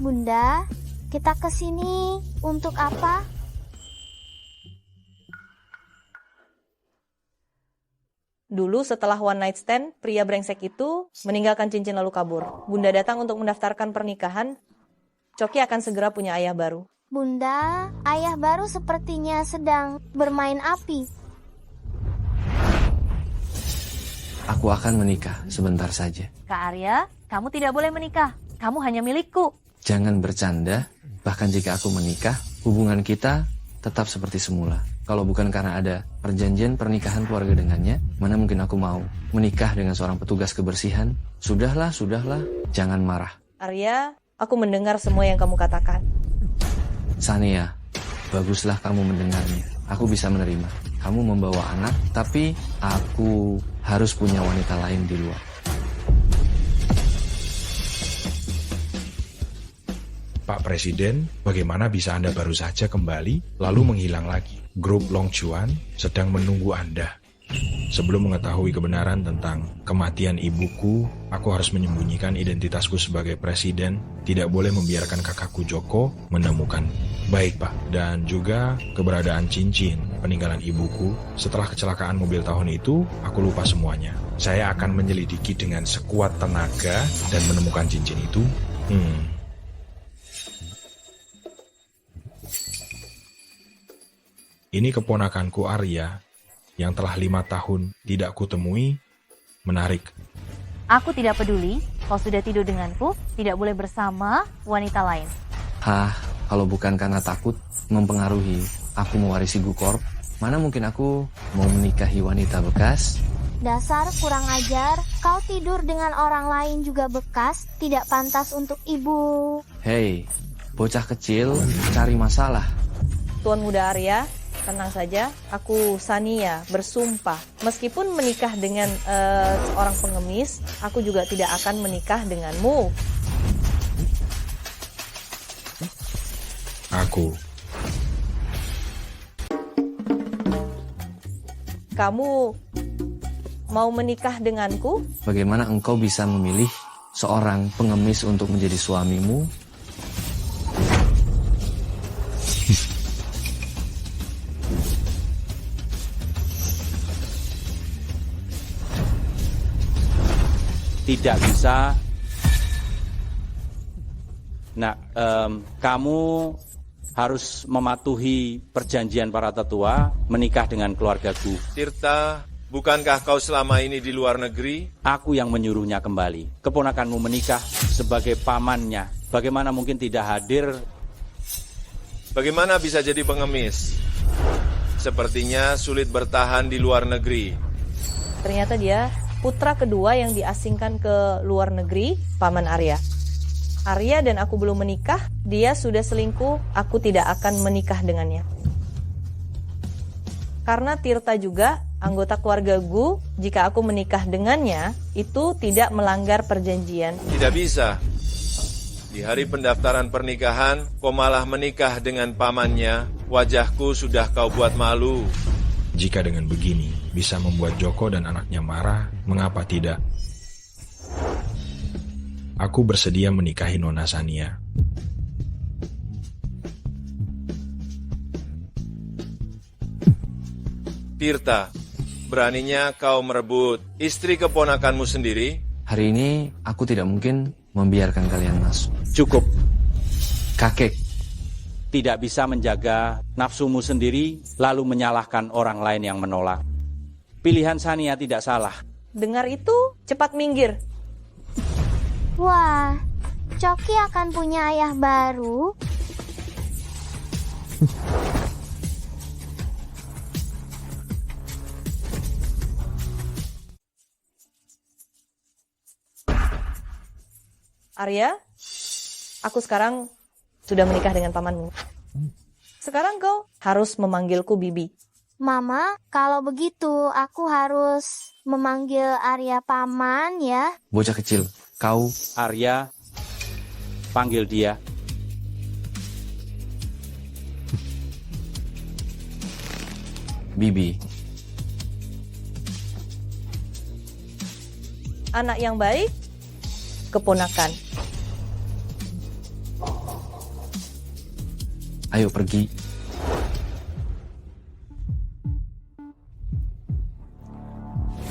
Bunda, kita kesini untuk apa? Dulu setelah one night stand, pria brengsek itu meninggalkan cincin lalu kabur. Bunda datang untuk mendaftarkan pernikahan. Coki akan segera punya ayah baru. Bunda, ayah baru sepertinya sedang bermain api. Aku akan menikah sebentar saja. Kak Arya, kamu tidak boleh menikah. Kamu hanya milikku. Jangan bercanda, bahkan jika aku menikah, hubungan kita tetap seperti semula. Kalau bukan karena ada perjanjian pernikahan keluarga dengannya, mana mungkin aku mau menikah dengan seorang petugas kebersihan? Sudahlah, jangan marah. Arya, aku mendengar semua yang kamu katakan. Sania, baguslah kamu mendengarnya. Aku bisa menerima. Kamu membawa anak, tapi aku harus punya wanita lain di luar. Pak Presiden, bagaimana bisa Anda baru saja kembali, lalu menghilang lagi? Grup Long Chuan sedang menunggu Anda. Sebelum mengetahui kebenaran tentang kematian ibuku, aku harus menyembunyikan identitasku sebagai presiden, tidak boleh membiarkan kakakku Joko menemukan. Baik, Pak. Dan juga keberadaan cincin peninggalan ibuku. Setelah kecelakaan mobil tahun itu, aku lupa semuanya. Saya akan menyelidiki dengan sekuat tenaga dan menemukan cincin itu. Ini keponakanku Arya, yang telah 5 tahun tidak kutemui. Menarik. Aku tidak peduli. Kau sudah tidur denganku, tidak boleh bersama wanita lain. Kalau bukan karena takut mempengaruhi aku mewarisi Gukorp, mana mungkin aku mau menikahi wanita bekas? Dasar kurang ajar, kau tidur dengan orang lain juga bekas, tidak pantas untuk ibu. Hei, bocah kecil cari masalah. Tuan Muda Arya, tenang saja, aku Sania bersumpah, meskipun menikah dengan seorang pengemis, aku juga tidak akan menikah denganmu. Aku. Kamu mau menikah denganku? Bagaimana engkau bisa memilih seorang pengemis untuk menjadi suamimu? Tidak bisa. Nah, kamu harus mematuhi perjanjian para tetua menikah dengan keluargaku. Tirta, bukankah kau selama ini di luar negeri? Aku yang menyuruhnya kembali. Keponakanmu menikah sebagai pamannya. Bagaimana mungkin tidak hadir? Bagaimana bisa jadi pengemis? Sepertinya sulit bertahan di luar negeri. Ternyata dia putra kedua yang diasingkan ke luar negeri, Paman Arya. Arya dan aku belum menikah, dia sudah selingkuh, aku tidak akan menikah dengannya. Karena Tirta juga anggota keluarga Gu, jika aku menikah dengannya, itu tidak melanggar perjanjian. Tidak bisa. Di hari pendaftaran pernikahan, kau malah menikah dengan pamannya. Wajahku sudah kau buat malu. Jika dengan begini bisa membuat Joko dan anaknya marah, mengapa tidak? Aku bersedia menikahi Nona Sania. Tirta, beraninya kau merebut istri keponakanmu sendiri? Hari ini aku tidak mungkin membiarkan kalian masuk. Cukup. Kakek, Tidak bisa menjaga nafsumu sendiri, lalu menyalahkan orang lain yang menolak. Pilihan Sania tidak salah. Dengar itu, cepat minggir. Wah, Coki akan punya ayah baru. Arya, aku sekarang sudah menikah dengan pamanmu. Sekarang kau harus memanggilku Bibi. Mama, kalau begitu aku harus memanggil Arya paman ya. bocah kecil, kau Arya, panggil dia. Bibi. Anak yang baik, keponakan. Ayo pergi.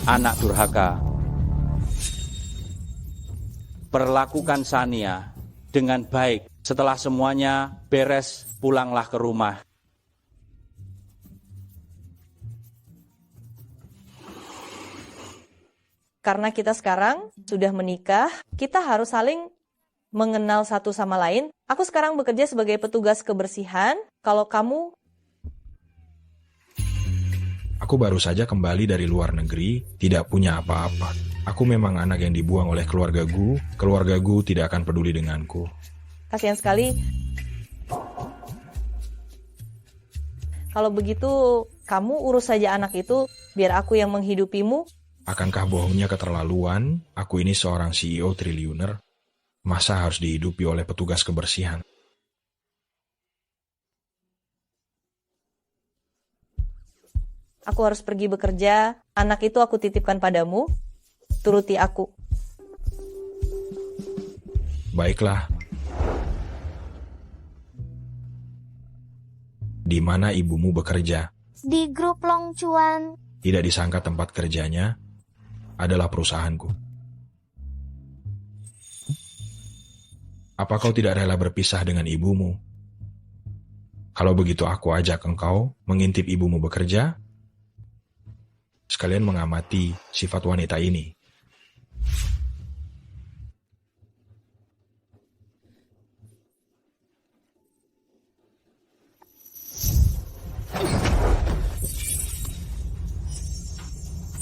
Anak durhaka, perlakukan Sania dengan baik. Setelah semuanya beres, pulanglah ke rumah. Karena kita sekarang sudah menikah, kita harus saling mengenal satu sama lain. Aku sekarang bekerja sebagai petugas kebersihan. Kalau kamu... Aku baru saja kembali dari luar negeri, tidak punya apa-apa. Aku memang anak yang dibuang oleh keluargaku. Keluargaku tidak akan peduli denganku. Kasihan sekali. Kalau begitu, kamu urus saja anak itu, biar aku yang menghidupimu. Akankah bohongnya keterlaluan? Aku ini seorang CEO triliuner. Masa harus dihidupi oleh petugas kebersihan? Aku harus pergi bekerja. Anak itu aku titipkan padamu. Turuti aku. Baiklah. Di mana ibumu bekerja? Di grup Long Chuan. Tidak disangka tempat kerjanya adalah perusahaanku. Apa kau tidak rela berpisah dengan ibumu? Kalau begitu aku ajak engkau mengintip ibumu bekerja, sekalian mengamati sifat wanita ini.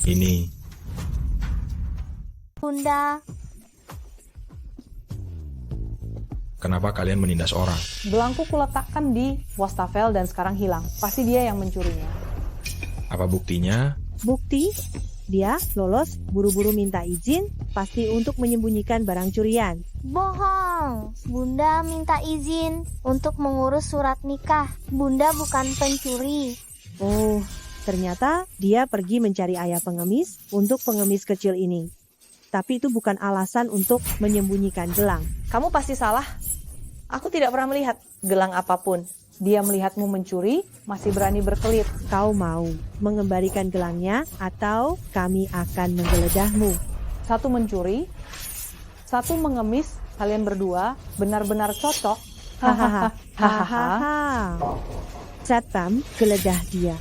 Ini Bunda, kenapa kalian menindas orang? Gelangku kuletakkan di wastafel dan sekarang hilang. Pasti dia yang mencurinya. Apa buktinya? Bukti? Dia lolos buru-buru minta izin, pasti untuk menyembunyikan barang curian. bohong. Bunda minta izin untuk mengurus surat nikah. Bunda bukan pencuri. Oh, ternyata dia pergi mencari ayah pengemis untuk pengemis kecil ini. Tapi itu bukan alasan untuk menyembunyikan gelang. Kamu pasti salah. Aku tidak pernah melihat gelang apapun. Dia melihatmu mencuri, masih berani berkelit. Kau mau mengembalikan gelangnya atau kami akan menggeledahmu? Satu mencuri, satu mengemis, kalian berdua benar-benar cocok. Hahaha. Hahaha. Satpam, geledah dia.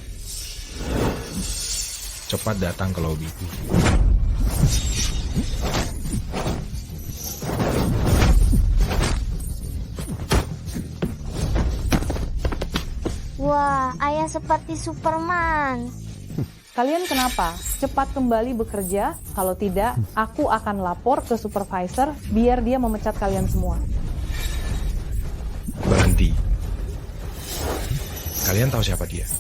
Cepat datang ke lobi. Wah, ayah seperti Superman. Kalian kenapa? Cepat kembali bekerja, kalau tidak, aku akan lapor ke supervisor biar dia memecat kalian semua. Berhenti. Kalian tahu siapa dia?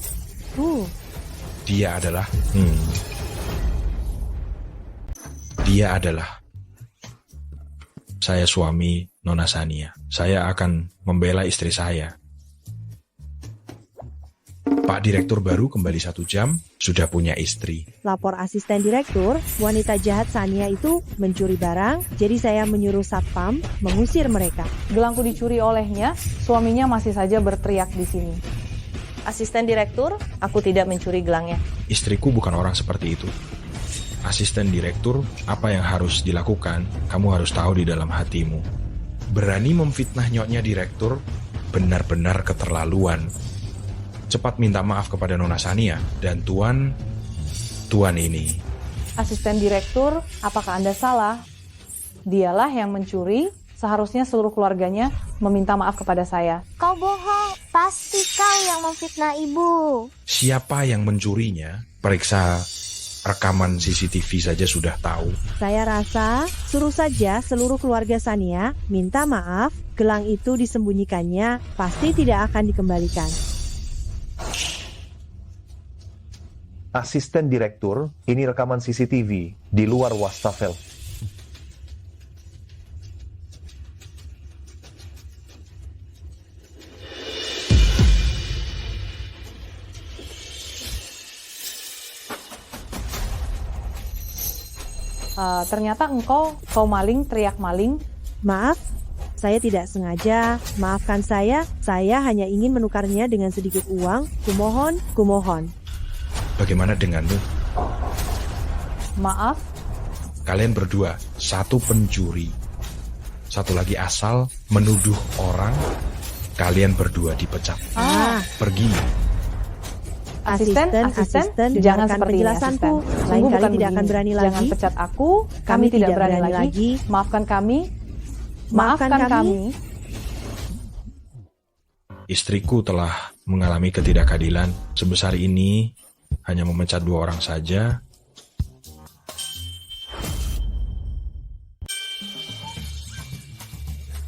Dia adalah... Dia adalah... Saya suami Nona Sania. Saya akan membela istri saya. Pak Direktur baru kembali 1 jam, sudah punya istri. Lapor asisten direktur, wanita jahat Sania itu mencuri barang, jadi saya menyuruh Satpam mengusir mereka. Gelangku dicuri olehnya, suaminya masih saja berteriak di sini. Asisten direktur, aku tidak mencuri gelangnya. Istriku bukan orang seperti itu. Asisten direktur, apa yang harus dilakukan, kamu harus tahu di dalam hatimu. Berani memfitnah nyoknya direktur, benar-benar keterlaluan. Cepat minta maaf kepada Nona Sania dan Tuan ini. Asisten direktur, apakah Anda salah? Dialah yang mencuri, seharusnya seluruh keluarganya meminta maaf kepada saya. Kau bohong, pasti kau yang memfitnah ibu. Siapa yang mencurinya? Periksa rekaman CCTV saja sudah tahu. Saya rasa suruh saja seluruh keluarga Sania minta maaf, gelang itu disembunyikannya pasti tidak akan dikembalikan. Asisten direktur, ini rekaman CCTV di luar wastafel. Ternyata kau maling, teriak maling. Maaf, Saya tidak sengaja, maafkan saya hanya ingin menukarnya dengan sedikit uang. Kumohon. Bagaimana denganmu? Maaf, Kalian berdua, satu pencuri, satu lagi asal menuduh orang. Kalian berdua dipecat. Pergi. asisten, jangan dengarkan seperti ini, penjelasanku. asisten. Lain Sungguh kali bukan tidak akan begini. berani Jangan lagi. pecat aku, kami tidak berani lagi. Maafkan kami. Maafkan kami. Istriku telah mengalami ketidakadilan sebesar ini, hanya memecat 2 orang saja.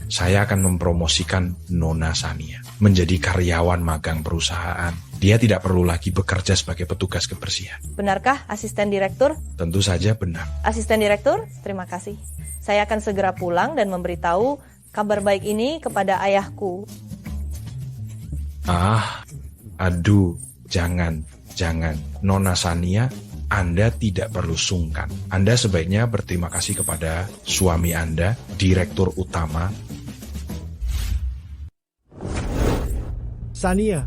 Saya akan mempromosikan Nona Sania menjadi karyawan magang perusahaan. Dia tidak perlu lagi bekerja sebagai petugas kebersihan. Benarkah, asisten direktur? Tentu saja benar. Asisten direktur, terima kasih. Saya akan segera pulang dan memberitahu kabar baik ini kepada ayahku. Aduh, jangan. Nona Sania, Anda tidak perlu sungkan. Anda sebaiknya berterima kasih kepada suami Anda, direktur utama. Sania,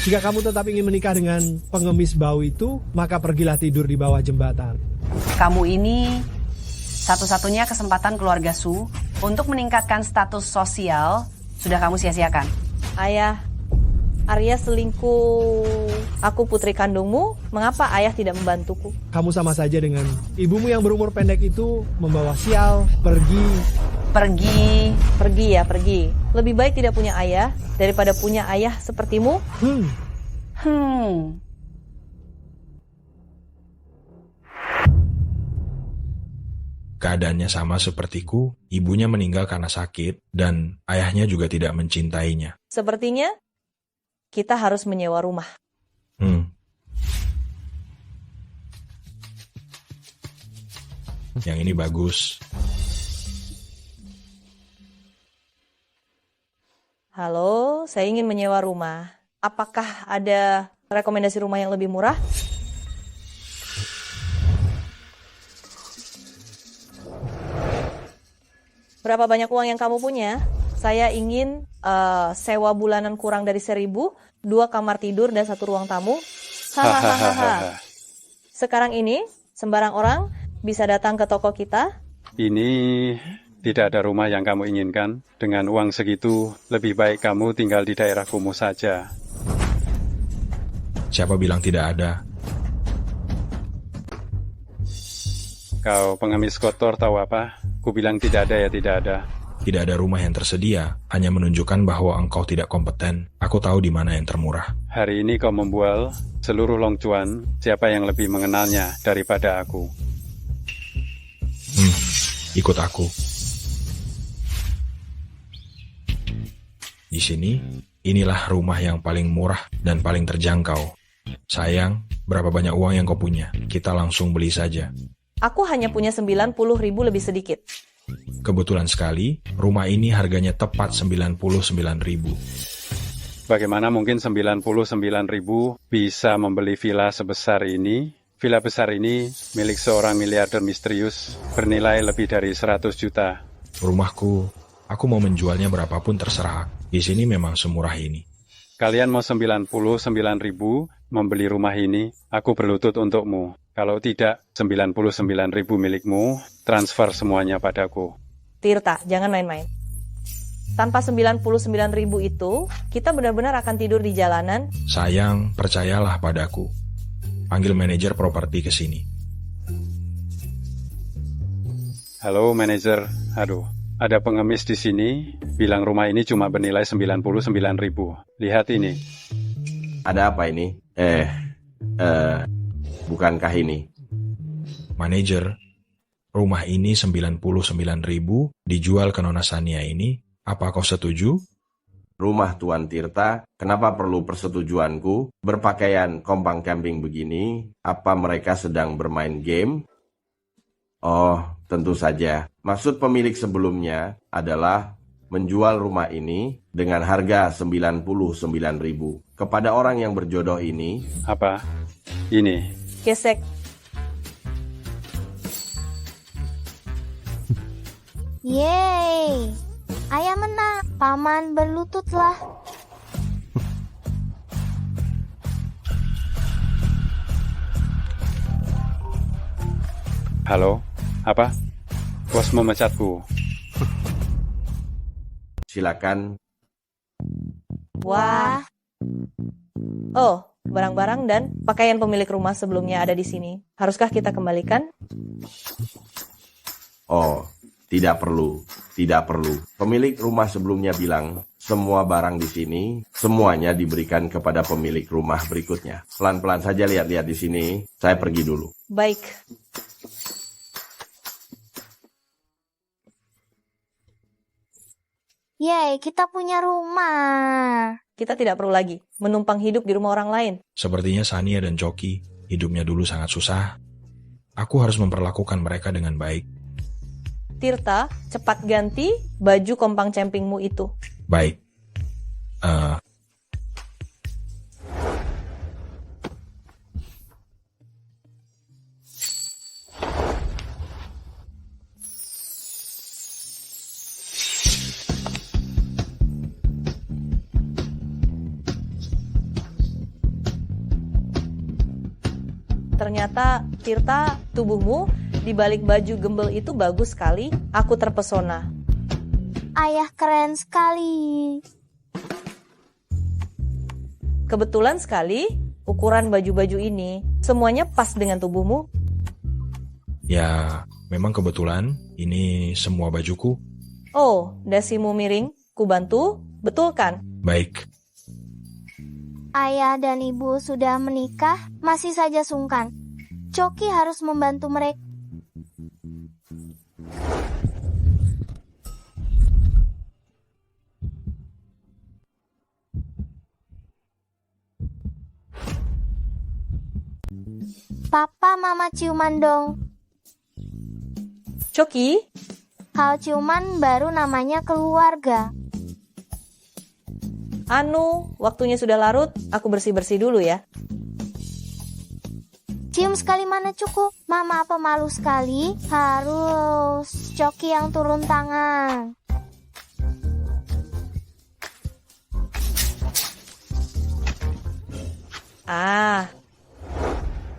jika kamu tetap ingin menikah dengan pengemis bau itu, maka pergilah tidur di bawah jembatan. Kamu ini satu-satunya kesempatan keluarga Su untuk meningkatkan status sosial sudah kamu sia-siakan. Ayah, Arya selingkuh. Aku putri kandungmu, mengapa ayah tidak membantuku? Kamu sama saja dengan ibumu yang berumur pendek itu membawa sial, Pergi ya, pergi. Lebih baik tidak punya ayah daripada punya ayah sepertimu. Keadaannya sama sepertiku, ibunya meninggal karena sakit, dan ayahnya juga tidak mencintainya. Sepertinya kita harus menyewa rumah. Yang ini bagus. Halo, saya ingin menyewa rumah. Apakah ada rekomendasi rumah yang lebih murah? Berapa banyak uang yang kamu punya? Saya ingin sewa bulanan kurang dari 1.000, 2 kamar tidur dan 1 ruang tamu. Hahaha. Sekarang ini, sembarang orang bisa datang ke toko kita. Ini tidak ada rumah yang kamu inginkan. Dengan uang segitu, lebih baik kamu tinggal di daerah kumuh saja. Siapa bilang tidak ada? Kau pengemis kotor tahu apa? Ku bilang tidak ada ya tidak ada. Tidak ada rumah yang tersedia, hanya menunjukkan bahwa engkau tidak kompeten. Aku tahu di mana yang termurah. Hari ini kau membual seluruh Long Chuan, siapa yang lebih mengenalnya daripada aku? Ikut aku. Di sini, inilah rumah yang paling murah dan paling terjangkau. Sayang, berapa banyak uang yang kau punya? Kita langsung beli saja. Aku hanya punya 90.000 lebih sedikit. Kebetulan sekali, rumah ini harganya tepat 99.000. Bagaimana mungkin 99.000 bisa membeli villa sebesar ini? Villa besar ini milik seorang miliarder misterius, bernilai lebih dari 100 juta. Rumahku, aku mau menjualnya berapapun terserah. Di sini memang semurah ini. Kalian mau 99.000 membeli rumah ini, aku berlutut untukmu. Kalau tidak, 99.000 milikmu, transfer semuanya padaku. Tirta, jangan main-main. Tanpa 99.000 itu, kita benar-benar akan tidur di jalanan. Sayang, percayalah padaku. Panggil manajer properti ke sini. Halo manajer, aduh, ada pengemis di sini, bilang rumah ini cuma bernilai 99.000. Lihat ini. Ada apa ini? Bukankah ini? Manajer, rumah ini 99.000 dijual ke Nona Sania ini. Apa kau setuju? Rumah Tuan Tirta, kenapa perlu persetujuanku? Berpakaian kompang camping begini, apa mereka sedang bermain game? Oh, tentu saja. Maksud pemilik sebelumnya adalah menjual rumah ini dengan harga 99.000 kepada orang yang berjodoh ini. Apa? Ini. Gesek. Yeay. Ayah menang. Paman berlututlah. Halo, apa? Bos memecatku. Silakan. Wah. Oh, barang-barang dan pakaian pemilik rumah sebelumnya ada di sini. Haruskah kita kembalikan? Oh, tidak perlu. Tidak perlu. Pemilik rumah sebelumnya bilang, semua barang di sini, semuanya diberikan kepada pemilik rumah berikutnya. Pelan-pelan saja lihat-lihat di sini. Saya pergi dulu. Baik. Yeay, kita punya rumah. Kita tidak perlu lagi menumpang hidup di rumah orang lain. Sepertinya Sania dan Coki hidupnya dulu sangat susah. Aku harus memperlakukan mereka dengan baik. Tirta, cepat ganti baju kompang campingmu itu. Baik. Ternyata, Tirta, tubuhmu di balik baju gembel itu bagus sekali. Aku terpesona. Ayah keren sekali. Kebetulan sekali, ukuran baju-baju ini semuanya pas dengan tubuhmu. Ya, memang kebetulan ini semua bajuku. Oh, dasimu miring. Ku bantu, betul kan? Baik. Ayah dan ibu sudah menikah, masih saja sungkan. Coki harus membantu mereka. Papa, Mama ciuman dong. Coki? Hal ciuman baru namanya keluarga. Anu, waktunya sudah larut, aku bersih-bersih dulu ya. Cium sekali mana cukup? Mama apa malu sekali? Harus Coki yang turun tangan.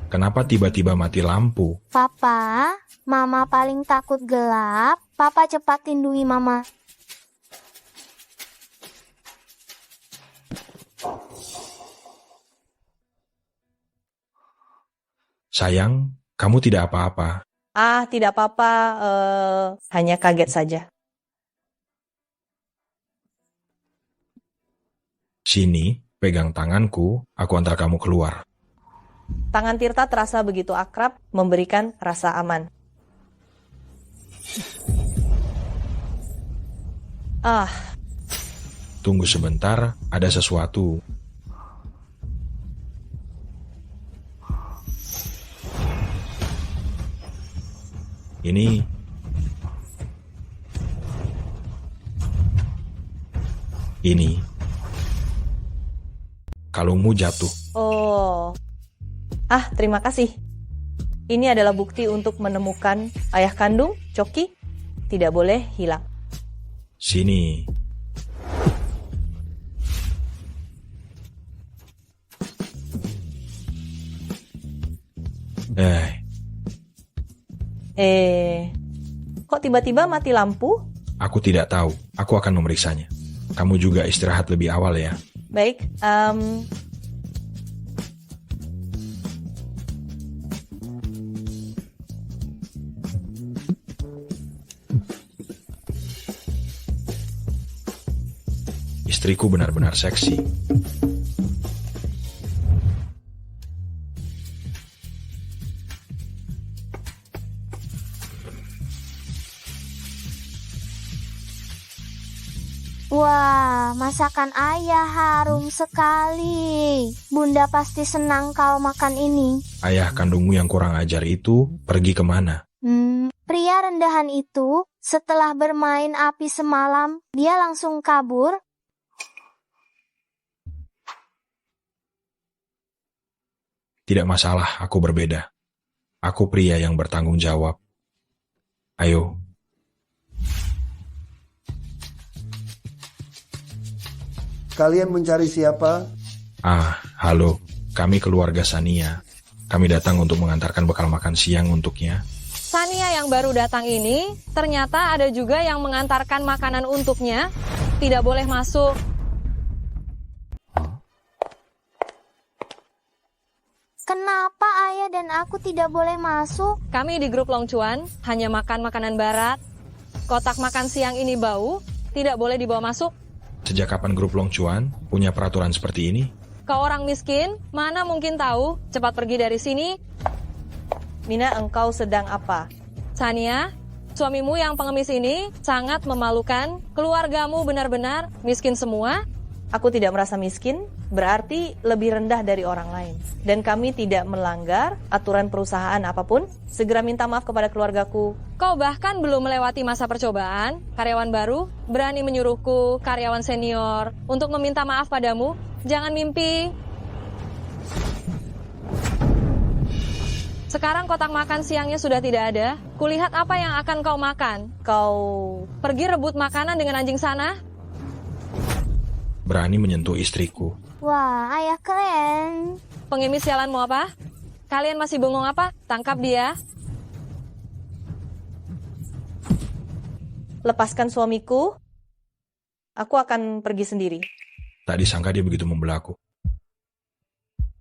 Kenapa tiba-tiba mati lampu? Papa, Mama paling takut gelap. Papa cepat lindungi Mama. Sayang, kamu tidak apa-apa. Tidak apa-apa, hanya kaget saja. Sini, pegang tanganku, aku antar kamu keluar. Tangan Tirta terasa begitu akrab, memberikan rasa aman. Tunggu sebentar, ada sesuatu. Ini kalungmu jatuh. Oh, terima kasih. Ini adalah bukti untuk menemukan ayah kandung, Coki. Tidak boleh hilang. Sini. Kok tiba-tiba mati lampu? Aku tidak tahu. Aku akan memeriksanya. Kamu juga istirahat lebih awal ya. Baik, Istriku benar-benar seksi. Wah, masakan ayah harum sekali. Bunda pasti senang kalau makan ini. Ayah kandungmu yang kurang ajar itu pergi kemana? Pria rendahan itu, setelah bermain api semalam, dia langsung kabur. Tidak masalah, aku berbeda. Aku pria yang bertanggung jawab. Ayo. Kalian mencari siapa? Halo. Kami keluarga Sania. Kami datang untuk mengantarkan bekal makan siang untuknya. Sania yang baru datang ini, ternyata ada juga yang mengantarkan makanan untuknya. Tidak boleh masuk. Kenapa ayah dan aku tidak boleh masuk? Kami di grup Long Chuan hanya makan makanan barat. Kotak makan siang ini bau, tidak boleh dibawa masuk. Sejak kapan grup Long Chuan punya peraturan seperti ini? Kau orang miskin, mana mungkin tahu? Cepat pergi dari sini. Mina, engkau sedang apa? Sania, suamimu yang pengemis ini sangat memalukan. Keluargamu benar-benar miskin semua. Aku tidak merasa miskin, berarti lebih rendah dari orang lain. Dan kami tidak melanggar aturan perusahaan apapun. Segera minta maaf kepada keluargaku. Kau bahkan belum melewati masa percobaan. Karyawan baru berani menyuruhku, karyawan senior, untuk meminta maaf padamu. Jangan mimpi. Sekarang kotak makan siangnya sudah tidak ada. Kulihat apa yang akan kau makan. Kau pergi rebut makanan dengan anjing sana. Berani menyentuh istriku. Wah, ayah keren. Pengemis sialan mau apa? Kalian masih bengong apa? Tangkap dia. Lepaskan suamiku. Aku akan pergi sendiri. Tak disangka dia begitu membelaku.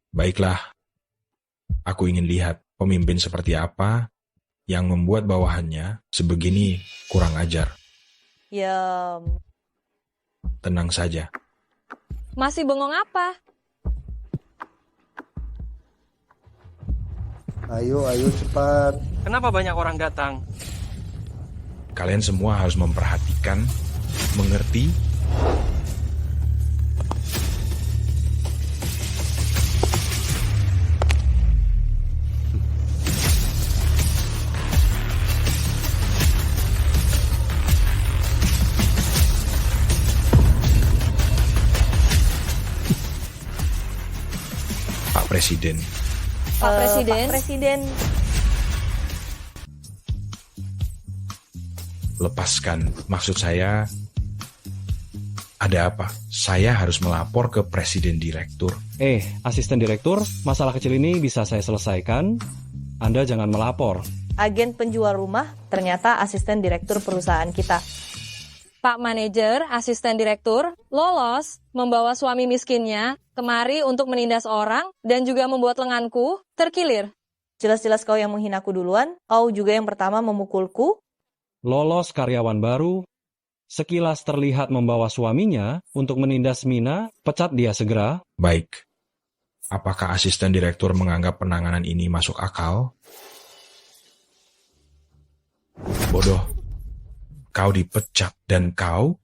Baiklah. Aku ingin lihat pemimpin seperti apa yang membuat bawahannya sebegini kurang ajar. Ya, Tenang saja. masih bengong apa? Ayo cepat. Kenapa banyak orang datang? Kalian semua harus memperhatikan, mengerti. Presiden. Pak Presiden. Lepaskan. Maksud saya, ada apa? Saya harus melapor ke Presiden Direktur. Asisten Direktur, masalah kecil ini bisa saya selesaikan. Anda jangan melapor. Agen penjual rumah ternyata asisten direktur perusahaan kita. Pak Manajer, asisten direktur, lolos membawa suami miskinnya kemari untuk menindas orang dan juga membuat lenganku terkilir. Jelas-jelas kau yang menghinaku duluan, kau juga yang pertama memukulku. Lolos karyawan baru, sekilas terlihat membawa suaminya untuk menindas Mina, pecat dia segera. Baik. Apakah asisten direktur menganggap penanganan ini masuk akal? Bodoh. Kau dipecat dan kau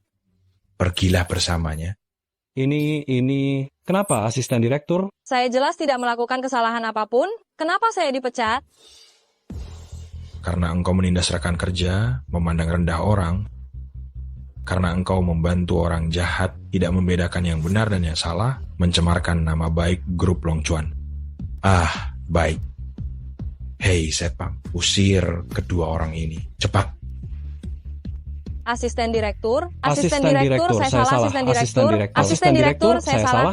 pergilah bersamanya. Ini, kenapa asisten direktur? Saya jelas tidak melakukan kesalahan apapun. Kenapa saya dipecat? Karena engkau menindas rekan kerja, memandang rendah orang. Karena engkau membantu orang jahat, tidak membedakan yang benar dan yang salah, mencemarkan nama baik grup Long Chuan. Baik. Hei, Setpam, usir kedua orang ini. Cepat. Asisten direktur, saya salah.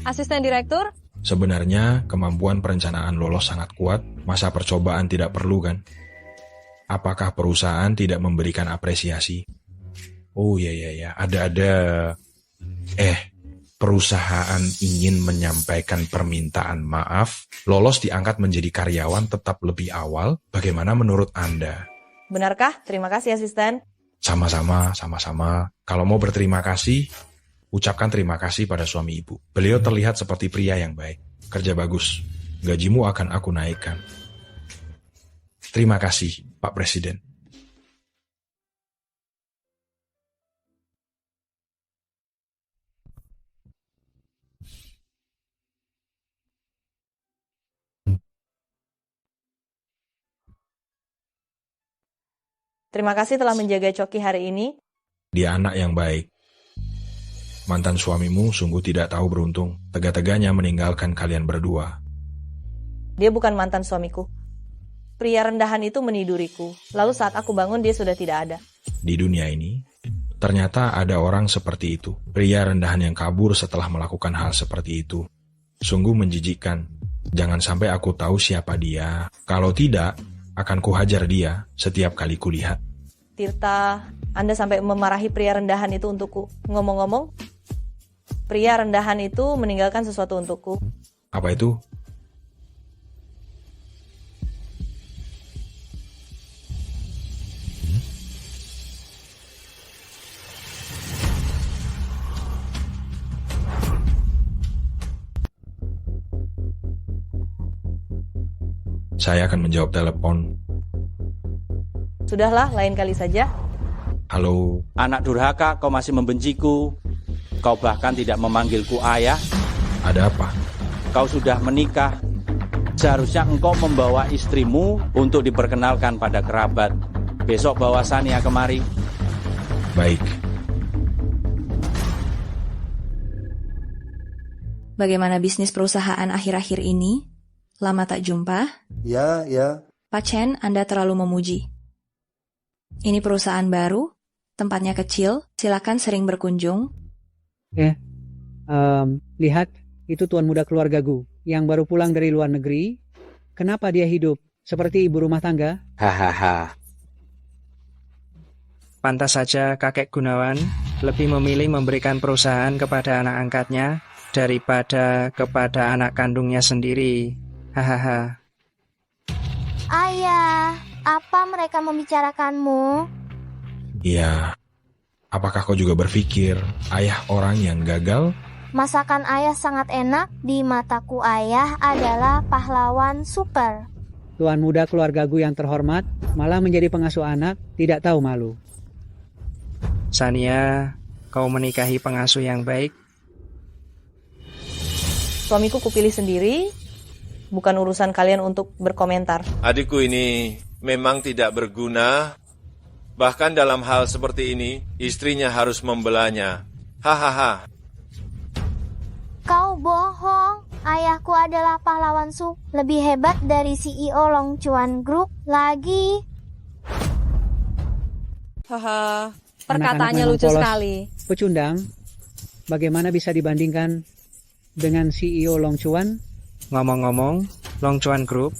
Asisten direktur. Sebenarnya kemampuan perencanaan lolos sangat kuat, masa percobaan tidak perlu kan? Apakah perusahaan tidak memberikan apresiasi? Oh ya, ada. Perusahaan ingin menyampaikan permintaan maaf, lolos diangkat menjadi karyawan tetap lebih awal. Bagaimana menurut Anda? Benarkah? Terima kasih, asisten. Sama-sama. Kalau mau berterima kasih, ucapkan terima kasih pada suami ibu. Beliau terlihat seperti pria yang baik. Kerja bagus. Gajimu akan aku naikkan. Terima kasih, Pak Presiden. Terima kasih telah menjaga Coki hari ini. Dia anak yang baik. Mantan suamimu sungguh tidak tahu beruntung. Tega-teganya meninggalkan kalian berdua. Dia bukan mantan suamiku. Pria rendahan itu meniduriku. Lalu saat aku bangun dia sudah tidak ada. Di dunia ini, Ternyata ada orang seperti itu. Pria rendahan yang kabur setelah melakukan hal seperti itu. Sungguh menjijikkan. Jangan sampai aku tahu siapa dia. Kalau tidak, akan kuhajar dia setiap kali kulihat. Tirta, Anda sampai memarahi pria rendahan itu untukku. Ngomong-ngomong, pria rendahan itu meninggalkan sesuatu untukku. Apa itu? Saya akan menjawab telepon. Sudahlah, lain kali saja. Halo. Anak durhaka, kau masih membenciku. Kau bahkan tidak memanggilku ayah. Ada apa? Kau sudah menikah. Seharusnya engkau membawa istrimu untuk diperkenalkan pada kerabat. Besok bawa Sania kemari. Baik. Bagaimana bisnis perusahaan akhir-akhir ini? Lama tak jumpa? Ya. Pak Chen, Anda terlalu memuji. Ini perusahaan baru, tempatnya kecil, silakan sering berkunjung. Lihat, itu tuan muda keluarga Gu, yang baru pulang dari luar negeri. Kenapa dia hidup seperti ibu rumah tangga? Hahaha. Pantas saja kakek Gunawan lebih memilih memberikan perusahaan kepada anak angkatnya daripada kepada anak kandungnya sendiri. Hahaha. Ayah, apa mereka membicarakanmu? Iya. Apakah kau juga berpikir ayah orang yang gagal? Masakan ayah sangat enak. Di mataku ayah adalah pahlawan super. Tuan muda keluarga Gu yang terhormat malah menjadi pengasuh anak, tidak tahu malu. Sania, kau menikahi pengasuh yang baik. Suamiku kupilih sendiri. Bukan urusan kalian untuk berkomentar. Adikku ini memang tidak berguna. Bahkan dalam hal seperti ini, istrinya harus membelanya. Hahaha. Kau bohong. Ayahku adalah pahlawan super. Lebih hebat dari CEO Long Chuan Group lagi. Haha, Anak-anak perkataannya memang lucu polos. sekali. Pecundang, bagaimana bisa dibandingkan dengan CEO Long Chuan? Ngomong-ngomong, Long Chuan Group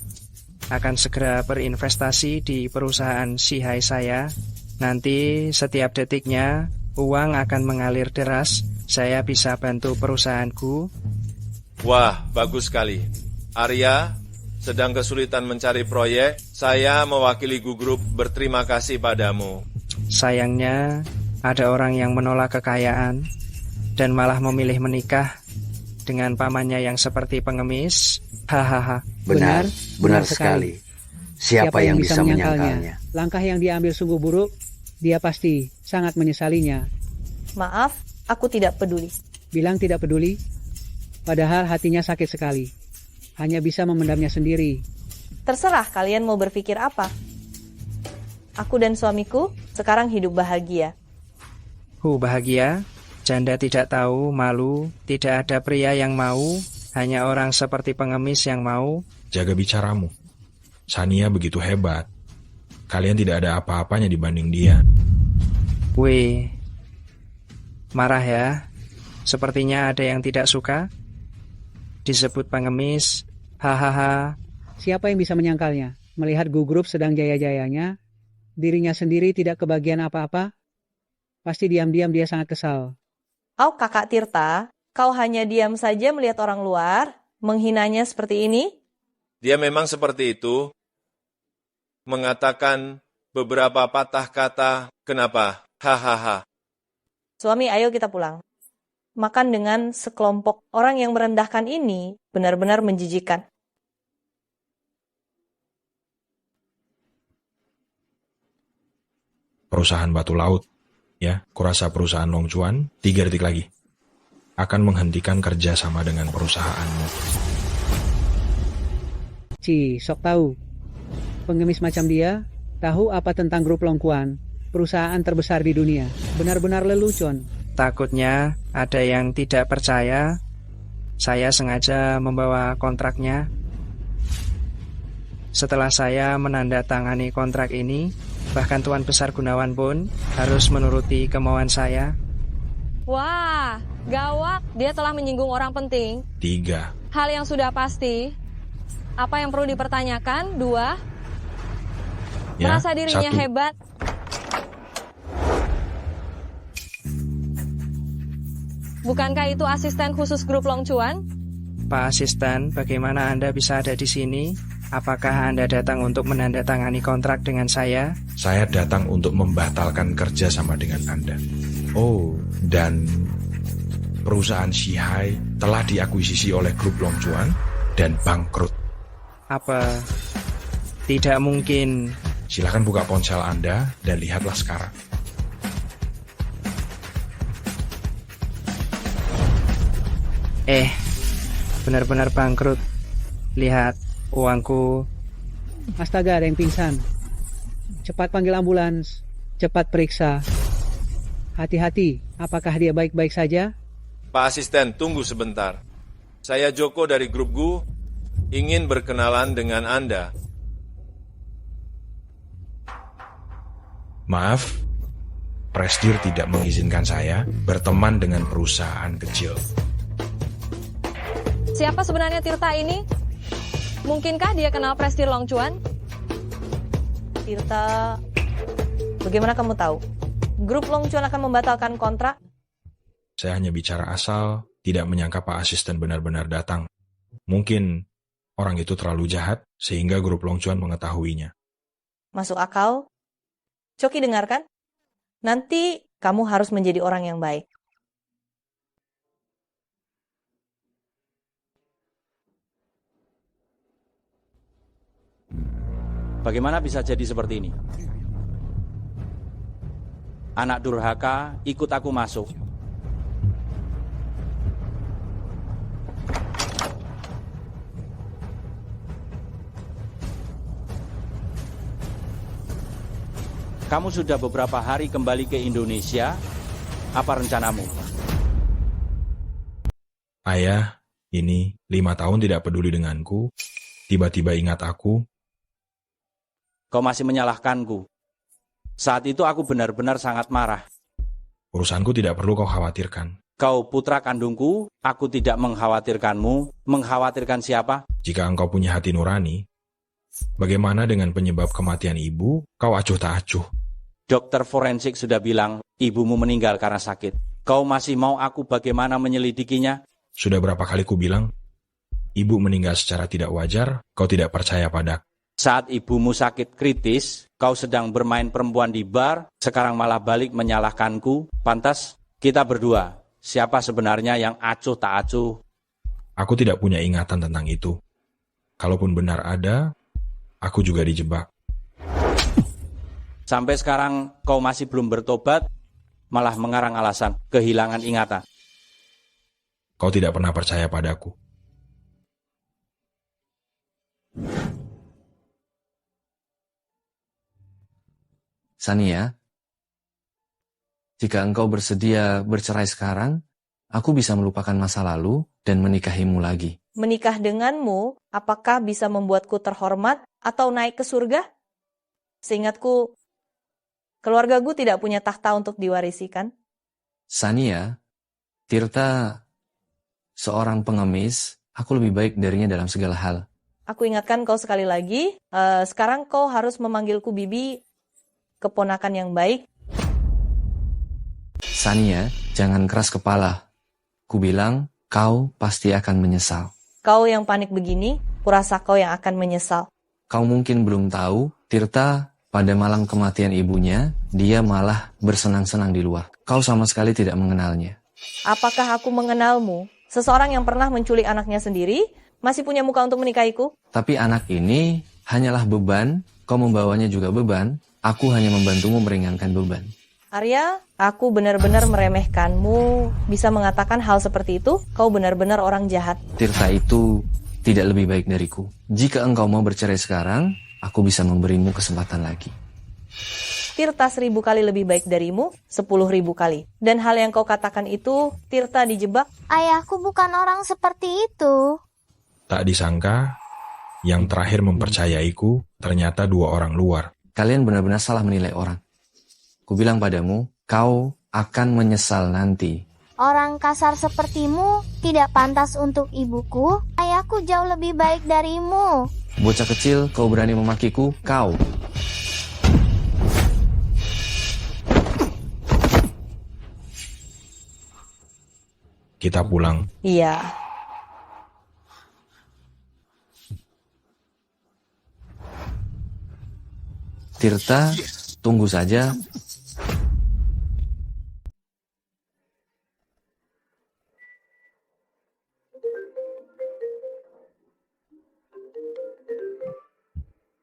akan segera berinvestasi di perusahaan Sihai saya. Nanti setiap detiknya uang akan mengalir deras. Saya bisa bantu perusahaanku. Wah, bagus sekali. Arya sedang kesulitan mencari proyek. Saya mewakili Gu Group berterima kasih padamu. Sayangnya, ada orang yang menolak kekayaan dan malah memilih menikah dengan pamannya yang seperti pengemis. Hahaha. Benar sekali. Siapa yang bisa menyangkalnya? Langkah yang dia ambil sungguh buruk. Dia pasti sangat menyesalinya. Maaf, aku tidak peduli. Bilang tidak peduli, padahal hatinya sakit sekali. Hanya bisa memendamnya sendiri. Terserah kalian mau berpikir apa. Aku dan suamiku sekarang hidup bahagia. Bahagia? Janda tidak tahu, malu, tidak ada pria yang mau, hanya orang seperti pengemis yang mau. Jaga bicaramu. Sania begitu hebat. Kalian tidak ada apa-apanya dibanding dia. Weh, marah ya? Sepertinya ada yang tidak suka. Disebut pengemis, hahaha. Siapa yang bisa menyangkalnya? Melihat Gu Group sedang jaya-jayanya, dirinya sendiri tidak kebagian apa-apa. Pasti diam-diam dia sangat kesal. Oh, kakak Tirta, kau hanya diam saja melihat orang luar, menghinanya seperti ini? Dia memang seperti itu. Mengatakan beberapa patah kata. Kenapa? Hahaha. Suami, ayo kita pulang. Makan dengan sekelompok orang yang merendahkan ini benar-benar menjijikan. Perusahaan batu laut. Ya, kurasa perusahaan Long Chuan 3 detik lagi akan menghentikan kerja sama dengan perusahaanmu. Sok tahu. Pengemis macam dia, tahu apa tentang grup Long Chuan, perusahaan terbesar di dunia. Benar-benar lelucon. Takutnya ada yang tidak percaya. Saya sengaja membawa kontraknya. Setelah saya menandatangani kontrak ini, Bahkan Tuan Besar Gunawan pun harus menuruti kemauan saya. Wah, gawat. Dia telah menyinggung orang penting. 3. Hal yang sudah pasti. Apa yang perlu dipertanyakan? 2. Ya, Merasa dirinya 1. hebat. Bukankah itu asisten khusus grup Long Chuan? Pak Asisten, bagaimana Anda bisa ada di sini? Apakah Anda datang untuk menandatangani kontrak dengan saya? Saya datang untuk membatalkan kerja sama dengan Anda. Oh, dan perusahaan Shihai telah diakuisisi oleh grup Long Chuan dan bangkrut. Apa tidak mungkin? Silakan buka ponsel Anda dan lihatlah sekarang. Benar-benar bangkrut. Lihat, uangku. Astaga, ada yang pingsan. Cepat panggil ambulans. Cepat periksa. Hati-hati, apakah dia baik-baik saja? Pak Asisten, tunggu sebentar. Saya Joko dari grup GU, ingin berkenalan dengan Anda. Maaf, Presidir tidak mengizinkan saya berteman dengan perusahaan kecil. Siapa sebenarnya Tirta ini? Mungkinkah dia kenal Presidir Long Chuan? Tirta, bagaimana kamu tahu? Grup Long Chuan akan membatalkan kontrak? Saya hanya bicara asal, tidak menyangka Pak Asisten benar-benar datang. Mungkin orang itu terlalu jahat, sehingga grup Long Chuan mengetahuinya. Masuk akal? Coki dengarkan? Nanti kamu harus menjadi orang yang baik. Bagaimana bisa jadi seperti ini? Anak durhaka ikut aku masuk. Kamu sudah beberapa hari kembali ke Indonesia. Apa rencanamu? Ayah, ini 5 tahun tidak peduli denganku. Tiba-tiba ingat aku. Kau masih menyalahkanku. Saat itu aku benar-benar sangat marah. Urusanku tidak perlu kau khawatirkan. Kau putra kandungku, aku tidak mengkhawatirkanmu. Mengkhawatirkan siapa? Jika engkau punya hati nurani, bagaimana dengan penyebab kematian ibu? Kau acuh tak acuh. Dokter forensik sudah bilang, ibumu meninggal karena sakit. Kau masih mau aku bagaimana menyelidikinya? Sudah berapa kali ku bilang, ibu meninggal secara tidak wajar, kau tidak percaya padaku. Saat ibumu sakit kritis, kau sedang bermain perempuan di bar, sekarang malah balik menyalahkanku. Pantas, kita berdua, siapa sebenarnya yang acuh tak acuh? Aku tidak punya ingatan tentang itu. Kalaupun benar ada, aku juga dijebak. Sampai sekarang kau masih belum bertobat, malah mengarang alasan kehilangan ingatan. Kau tidak pernah percaya padaku. Sania, jika engkau bersedia bercerai sekarang, aku bisa melupakan masa lalu dan menikahimu lagi. Menikah denganmu, apakah bisa membuatku terhormat atau naik ke surga? Seingatku, keluargaku tidak punya tahta untuk diwarisi, kan? Sania, Tirta seorang pengemis, aku lebih baik darinya dalam segala hal. Aku ingatkan kau sekali lagi, sekarang kau harus memanggilku Bibi, keponakan yang baik. Sania, jangan keras kepala. Ku bilang, kau pasti akan menyesal. Kau yang panik begini, kurasa kau yang akan menyesal. Kau mungkin belum tahu, Tirta pada malam kematian ibunya, dia malah bersenang-senang di luar. Kau sama sekali tidak mengenalnya. Apakah aku mengenalmu? Seseorang yang pernah menculik anaknya sendiri, masih punya muka untuk menikahiku? Tapi anak ini hanyalah beban, kau membawanya juga beban, aku hanya membantumu meringankan beban. Arya, aku benar-benar meremehkanmu. Bisa mengatakan hal seperti itu? Kau benar-benar orang jahat. Tirta itu tidak lebih baik dariku. Jika engkau mau bercerai sekarang, aku bisa memberimu kesempatan lagi. Tirta 1000 kali lebih baik darimu, 10.000 kali. Dan hal yang kau katakan itu, Tirta dijebak. Ayahku bukan orang seperti itu. Tak disangka, yang terakhir mempercayaiku ternyata 2 orang luar. Kalian benar-benar salah menilai orang. Kubilang padamu, kau akan menyesal nanti. Orang kasar sepertimu tidak pantas untuk ibuku. Ayahku jauh lebih baik darimu. Bocah kecil, kau berani memakiku, kau. Kita pulang. Iya. Tirta, tunggu saja.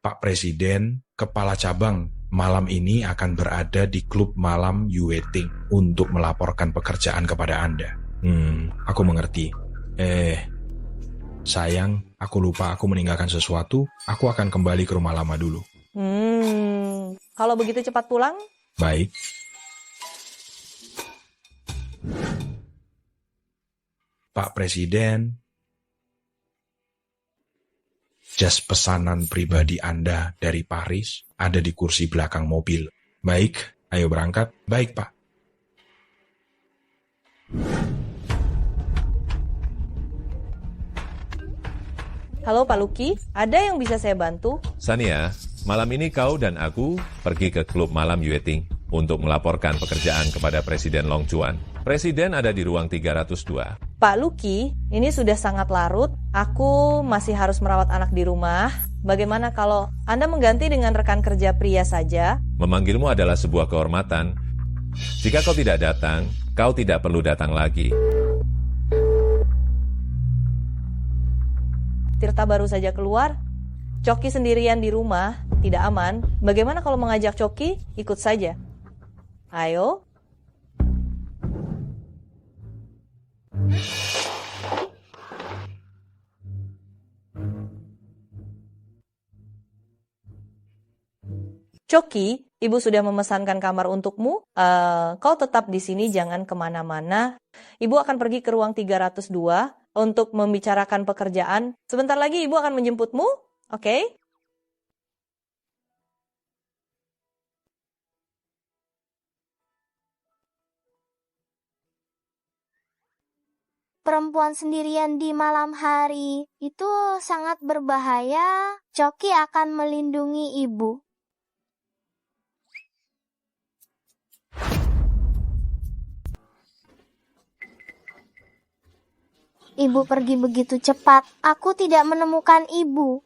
Pak Presiden, Kepala Cabang, malam ini akan berada di klub malam Yueting untuk melaporkan pekerjaan kepada Anda. Aku mengerti. Sayang, aku lupa aku meninggalkan sesuatu. Aku akan kembali ke rumah lama dulu. Kalau begitu cepat pulang? Baik. Pak Presiden, jas pesanan pribadi Anda dari Paris ada di kursi belakang mobil. Baik, ayo berangkat. Baik, Pak. Halo Pak Luki, ada yang bisa saya bantu? Sania, malam ini kau dan aku pergi ke klub malam Yueting untuk melaporkan pekerjaan kepada Presiden Long Chuan. Presiden ada di ruang 302. Pak Luki, ini sudah sangat larut. Aku masih harus merawat anak di rumah. Bagaimana kalau Anda mengganti dengan rekan kerja pria saja? Memanggilmu adalah sebuah kehormatan. Jika kau tidak datang, kau tidak perlu datang lagi. Tirta baru saja keluar. Coki sendirian di rumah, tidak aman. Bagaimana kalau mengajak Coki? Ikut saja. Ayo. Coki, ibu sudah memesankan kamar untukmu. Kau tetap di sini, jangan kemana-mana. Ibu akan pergi ke ruang 302 untuk membicarakan pekerjaan. Sebentar lagi ibu akan menjemputmu, oke? Perempuan sendirian di malam hari itu sangat berbahaya. Coki akan melindungi ibu. Ibu pergi begitu cepat. Aku tidak menemukan ibu.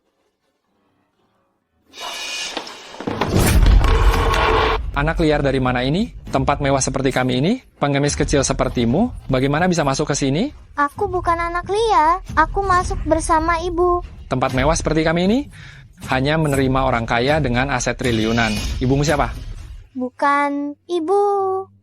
Anak liar dari mana ini? Tempat mewah seperti kami ini? Pengemis kecil sepertimu? Bagaimana bisa masuk ke sini? Aku bukan anak liar. Aku masuk bersama ibu. Tempat mewah seperti kami ini? Hanya menerima orang kaya dengan aset triliunan. Ibumu siapa? Bukan, ibu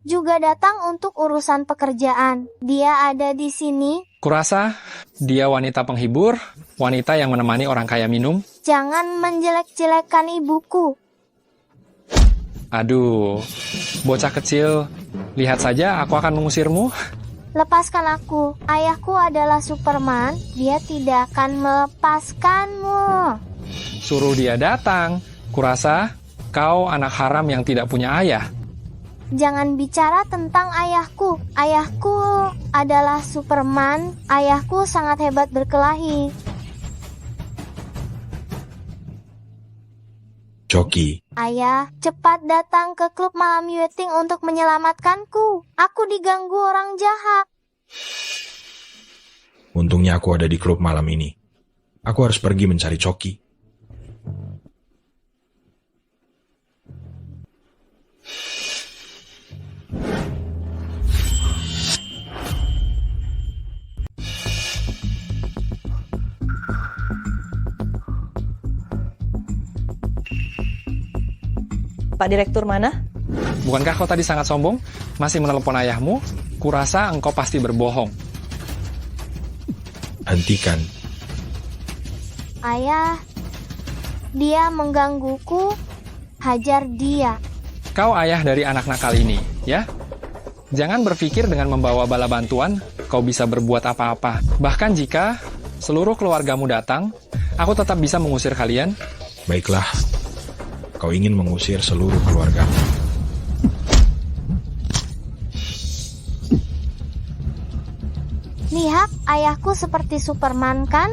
juga datang untuk urusan pekerjaan. Dia ada di sini. Kurasa dia wanita penghibur, wanita yang menemani orang kaya minum. Jangan menjelek-jelekan ibuku. Aduh, bocah kecil, lihat saja aku akan mengusirmu. Lepaskan aku. Ayahku adalah Superman. Dia tidak akan melepaskanmu. Suruh dia datang. Kurasa kau anak haram yang tidak punya ayah. Jangan bicara tentang ayahku. Ayahku adalah Superman. Ayahku sangat hebat berkelahi. Coki. Ayah, cepat datang ke klub malam Yueting untuk menyelamatkanku. Aku diganggu orang jahat. Untungnya aku ada di klub malam ini. Aku harus pergi mencari Coki. Pak Direktur mana? Bukankah kau tadi sangat sombong? Masih menelepon ayahmu? Kurasa engkau pasti berbohong. Hentikan. Ayah, dia menggangguku. Hajar dia. Kau ayah dari anak nakal ini, ya? Jangan berpikir dengan membawa bala bantuan, kau bisa berbuat apa-apa. Bahkan jika seluruh keluargamu datang, aku tetap bisa mengusir kalian. Baiklah. kau ingin mengusir seluruh keluarga. Lihat, ayahku seperti Superman kan?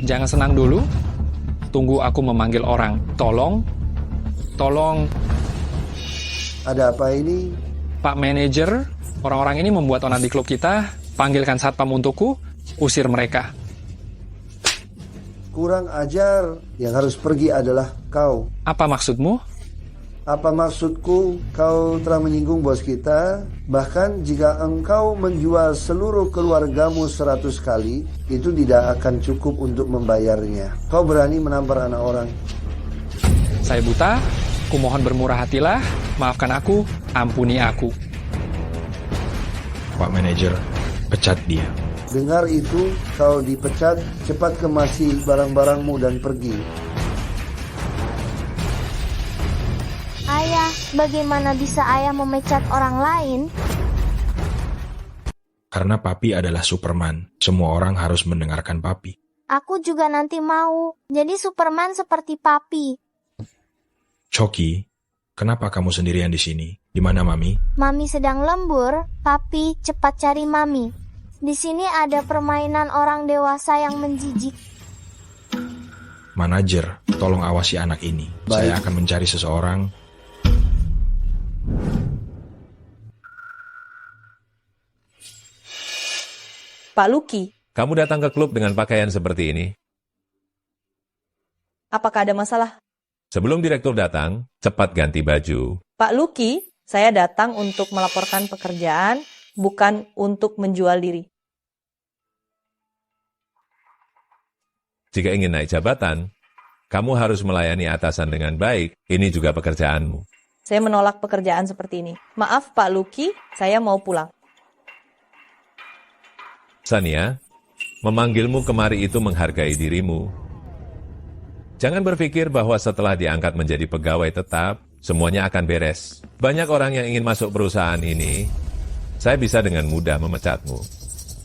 Jangan senang dulu. Tunggu aku memanggil orang. Tolong. Ada apa ini? Pak Manajer, orang-orang ini membuat onar di klub kita. Panggilkan satpam untukku, usir mereka. Kurang ajar. Yang harus pergi adalah kau. Apa maksudmu? Apa maksudku? Kau telah menyinggung bos kita. Bahkan jika engkau menjual seluruh keluargamu 100 kali, itu tidak akan cukup untuk membayarnya. Kau berani menampar anak orang. Saya buta, kumohon bermurah hatilah, maafkan aku, ampuni aku. Pak Manajer, pecat dia. Dengar itu, kau dipecat, cepat kemasi barang-barangmu dan pergi. Ayah, bagaimana bisa ayah memecat orang lain? Karena papi adalah Superman, semua orang harus mendengarkan papi. Aku juga nanti mau jadi Superman seperti papi. Choki, kenapa kamu sendirian di sini? Di mana Mami? Mami sedang lembur, papi cepat cari Mami. Di sini ada permainan orang dewasa yang menjijik. Manajer, tolong awasi anak ini. Baik. Saya akan mencari seseorang. Pak Luki, Kamu datang ke klub dengan pakaian seperti ini. apakah ada masalah? Sebelum direktur datang, cepat ganti baju. Pak Luki, saya datang untuk melaporkan pekerjaan, bukan untuk menjual diri. Jika ingin naik jabatan, kamu harus melayani atasan dengan baik. Ini juga pekerjaanmu. Saya menolak pekerjaan seperti ini. Maaf Pak Luki, saya mau pulang. Sania, memanggilmu kemari itu menghargai dirimu. Jangan berpikir bahwa setelah diangkat menjadi pegawai tetap, semuanya akan beres. Banyak orang yang ingin masuk perusahaan ini, saya bisa dengan mudah memecatmu.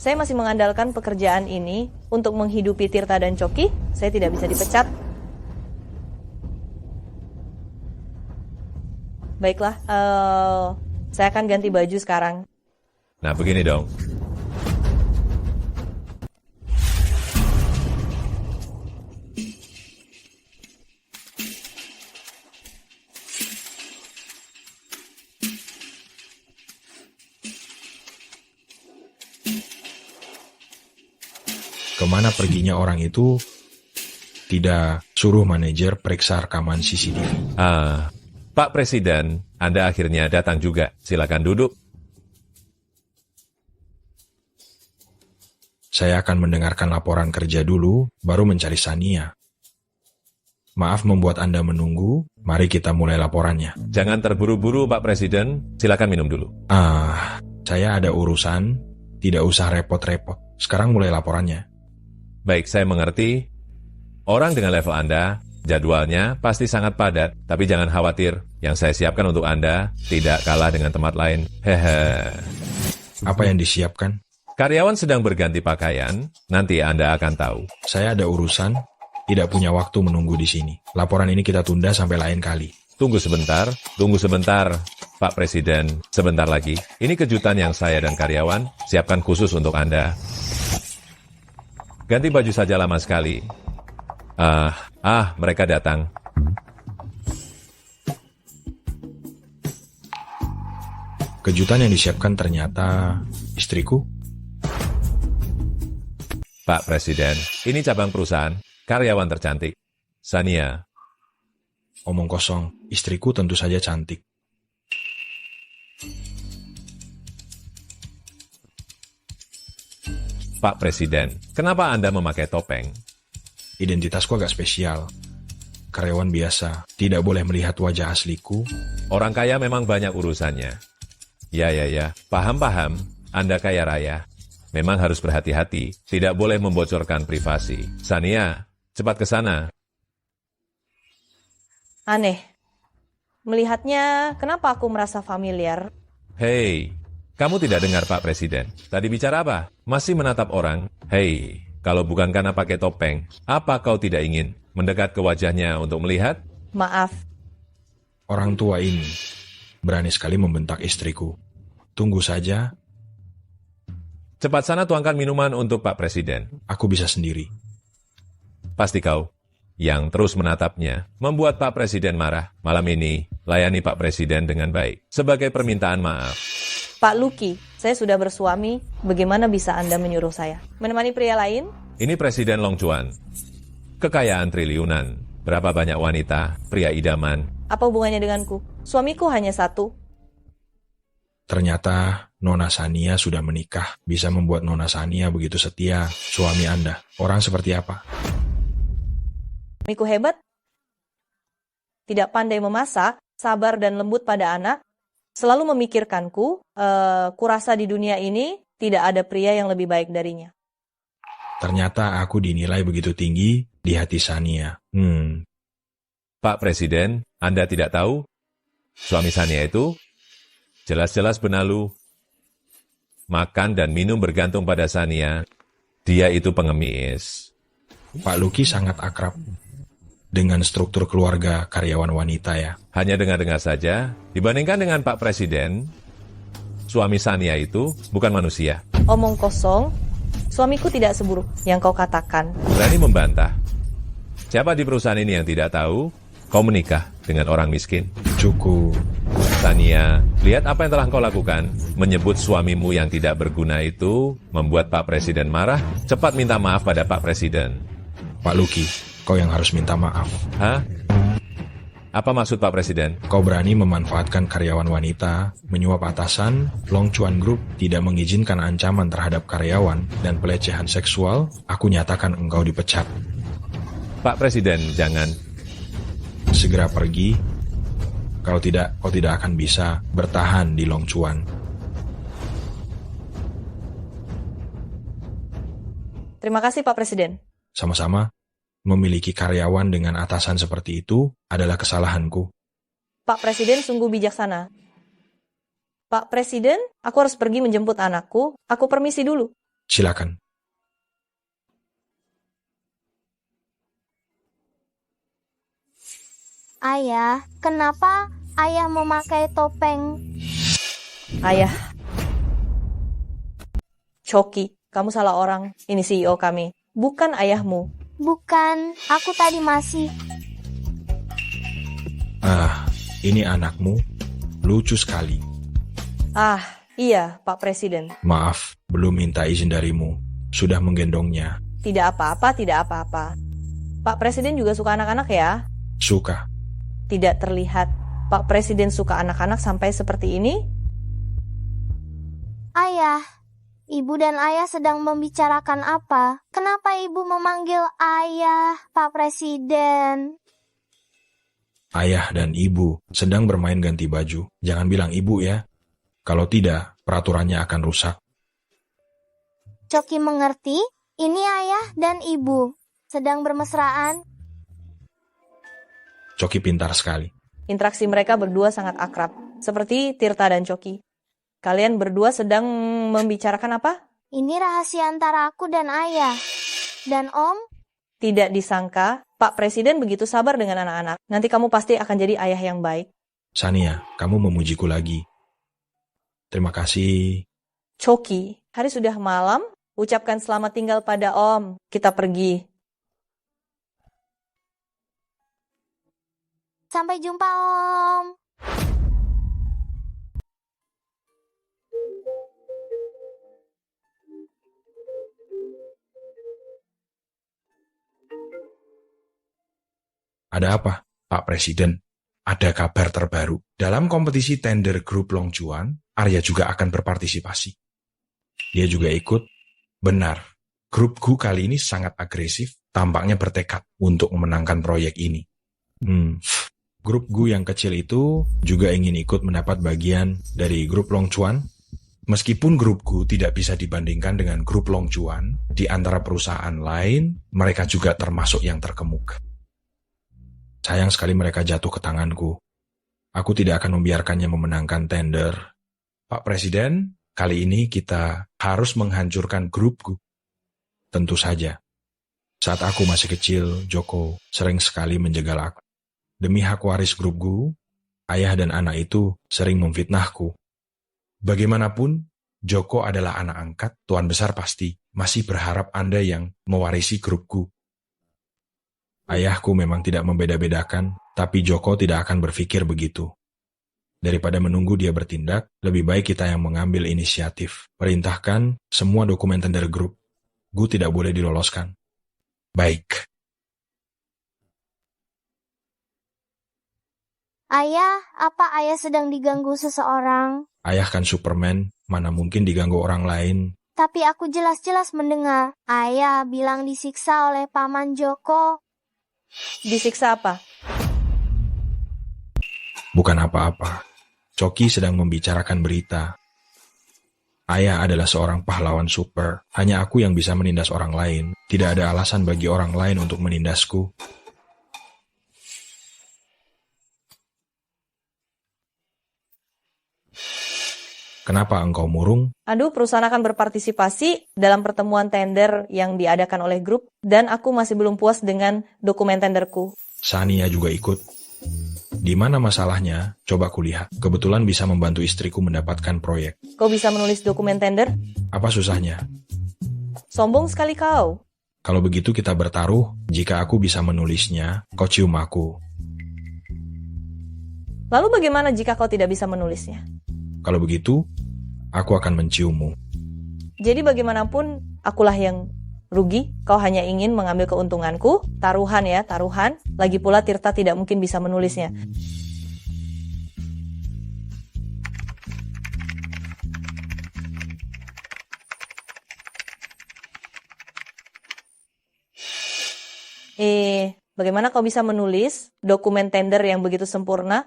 Saya masih mengandalkan pekerjaan ini untuk menghidupi Tirta dan Coki. Saya tidak bisa dipecat. Baiklah, saya akan ganti baju sekarang. Nah, begini dong. Kemana perginya orang itu? Tidak suruh manajer periksa rekaman CCTV. Pak Presiden, Anda akhirnya datang juga. Silakan duduk. Saya akan mendengarkan laporan kerja dulu, baru mencari Sania. Maaf membuat Anda menunggu, mari kita mulai laporannya. Jangan terburu-buru, Pak Presiden. Silakan minum dulu. Saya ada urusan, tidak usah repot-repot. Sekarang mulai laporannya. Baik, saya mengerti. Orang dengan level Anda, jadwalnya pasti sangat padat, tapi jangan khawatir. Yang saya siapkan untuk Anda tidak kalah dengan tempat lain. Hehe. Apa yang disiapkan? Karyawan sedang berganti pakaian, nanti Anda akan tahu. Saya ada urusan, tidak punya waktu menunggu di sini. Laporan ini kita tunda sampai lain kali. Tunggu sebentar, Pak Presiden, sebentar lagi. Ini kejutan yang saya dan karyawan siapkan khusus untuk Anda. Ganti baju saja lama sekali. Mereka datang. Kejutan yang disiapkan ternyata istriku. Pak Presiden, ini cabang perusahaan, karyawan tercantik. Sania. Omong kosong, istriku tentu saja cantik. Pak Presiden, kenapa Anda memakai topeng? Identitasku agak spesial. Karyawan biasa, tidak boleh melihat wajah asliku. Orang kaya memang banyak urusannya. Ya, paham. Anda kaya raya. Memang harus berhati-hati, tidak boleh membocorkan privasi. Sania, cepat ke sana. Aneh. Melihatnya, kenapa aku merasa familiar? Hei, kamu tidak dengar Pak Presiden? Tadi bicara apa? Masih menatap orang? Hei, kalau bukan karena pakai topeng, apa kau tidak ingin mendekat ke wajahnya untuk melihat? Maaf, Orang tua ini berani sekali membentak istriku. Tunggu saja. Cepat sana tuangkan minuman untuk Pak Presiden. Aku bisa sendiri. Pasti kau yang terus menatapnya membuat Pak Presiden marah. Malam ini, layani Pak Presiden dengan baik. Sebagai permintaan maaf. Pak Luki, saya sudah bersuami. Bagaimana bisa Anda menyuruh saya menemani pria lain? Ini Presiden Long Chuan. Kekayaan triliunan. Berapa banyak wanita, pria idaman. Apa hubungannya denganku? Suamiku hanya satu. Ternyata Nona Sania sudah menikah. Bisa membuat Nona Sania begitu setia. Suami Anda, orang seperti apa? Suamiku hebat. Tidak pandai memasak, sabar dan lembut pada anak. Selalu memikirkanku. Kurasa di dunia ini tidak ada pria yang lebih baik darinya. Ternyata aku dinilai begitu tinggi di hati Sania. Pak Presiden, Anda tidak tahu? Suami Sania itu jelas-jelas benalu. Makan dan minum bergantung pada Sania. Dia itu pengemis. Pak Luki sangat akrab dengan struktur keluarga karyawan wanita ya. Hanya dengar-dengar saja, dibandingkan dengan Pak Presiden, suami Sania itu bukan manusia. Omong kosong, suamiku tidak seburuk yang kau katakan. Berani membantah. Siapa di perusahaan ini yang tidak tahu kau menikah dengan orang miskin? Cukup. Sania, lihat apa yang telah kau lakukan. Menyebut suamimu yang tidak berguna itu membuat Pak Presiden marah. Cepat minta maaf pada Pak Presiden. Pak Luki, kau yang harus minta maaf. Hah? Apa maksud Pak Presiden? Kau berani memanfaatkan karyawan wanita, menyuap atasan, Long Chuan Group tidak mengizinkan ancaman terhadap karyawan dan pelecehan seksual, aku nyatakan engkau dipecat. Pak Presiden, jangan. Segera pergi. Kalau tidak, kau tidak akan bisa bertahan di Long Chuan. Terima kasih Pak Presiden. Sama-sama. Memiliki karyawan dengan atasan seperti itu adalah kesalahanku. Pak Presiden sungguh bijaksana. Pak Presiden, aku harus pergi menjemput anakku. Aku permisi dulu. Silakan. Ayah, kenapa ayah memakai topeng? Ayah. Choki, kamu salah orang. Ini CEO kami. Bukan ayahmu. Bukan, aku tadi masih. Ini anakmu. Lucu sekali. Iya, Pak Presiden. Maaf, belum minta izin darimu. Sudah menggendongnya. Tidak apa-apa, tidak apa-apa. Pak Presiden juga suka anak-anak ya? Suka. Tidak terlihat. Pak Presiden suka anak-anak sampai seperti ini? Ayah, ibu dan ayah sedang membicarakan apa? Kenapa ibu memanggil ayah, Pak Presiden? Ayah dan ibu sedang bermain ganti baju. Jangan bilang ibu ya. Kalau tidak, peraturannya akan rusak. Choki mengerti? Ini ayah dan ibu sedang bermesraan. Choki pintar sekali. Interaksi mereka berdua sangat akrab. Seperti Tirta dan Choki. Kalian berdua sedang membicarakan apa? Ini rahasia antara aku dan ayah. Dan Om? Tidak disangka, Pak Presiden begitu sabar dengan anak-anak. Nanti kamu pasti akan jadi ayah yang baik. Sania, kamu memujiku lagi. Terima kasih. Choki, hari sudah malam. Ucapkan selamat tinggal pada Om. Kita pergi. Sampai jumpa, Om. Ada apa, Pak Presiden? Ada kabar terbaru. Dalam kompetisi tender grup Long Chuan, Arya juga akan berpartisipasi. Dia juga ikut. Benar, grup Gu kali ini sangat agresif, tampaknya bertekad untuk memenangkan proyek ini. Grup Gu yang kecil itu juga ingin ikut mendapat bagian dari grup Long Chuan. Meskipun grup Gu tidak bisa dibandingkan dengan grup Long Chuan, di antara perusahaan lain, mereka juga termasuk yang terkemuka. Sayang sekali mereka jatuh ke tanganku. Aku tidak akan membiarkannya memenangkan tender. Pak Presiden, kali ini kita harus menghancurkan grup Gu. Tentu saja. Saat aku masih kecil, Joko sering sekali menjegal aku. Demi hak waris grup Gu, ayah dan anak itu sering memfitnahku. Bagaimanapun, Joko adalah anak angkat, Tuan Besar pasti masih berharap Anda yang mewarisi grupku. Ayahku memang tidak membeda-bedakan, tapi Joko tidak akan berpikir begitu. Daripada menunggu dia bertindak, lebih baik kita yang mengambil inisiatif. Perintahkan semua dokumen tender grup. Gu tidak boleh diloloskan. Baik. Ayah, apa ayah sedang diganggu seseorang? Ayah kan Superman, mana mungkin diganggu orang lain. Tapi aku jelas-jelas mendengar ayah bilang disiksa oleh Paman Joko. Disiksa apa? Bukan apa-apa. Coki sedang membicarakan berita. Ayah adalah seorang pahlawan super. Hanya aku yang bisa menindas orang lain. Tidak ada alasan bagi orang lain untuk menindasku. Kenapa engkau murung? Aduh, perusahaan akan berpartisipasi dalam pertemuan tender yang diadakan oleh grup, dan aku masih belum puas dengan dokumen tenderku. Sania juga ikut. Di mana masalahnya? Coba kulihat. Kebetulan bisa membantu istriku mendapatkan proyek. Kau bisa menulis dokumen tender? Apa susahnya? Sombong sekali kau. Kalau begitu kita bertaruh, jika aku bisa menulisnya, kau cium aku. Lalu bagaimana jika kau tidak bisa menulisnya? Kalau begitu, aku akan menciummu. Jadi bagaimanapun, akulah yang rugi. Kau hanya ingin mengambil keuntunganku. Taruhan ya, taruhan. Lagi pula Tirta tidak mungkin bisa menulisnya. Bagaimana kau bisa menulis dokumen tender yang begitu sempurna?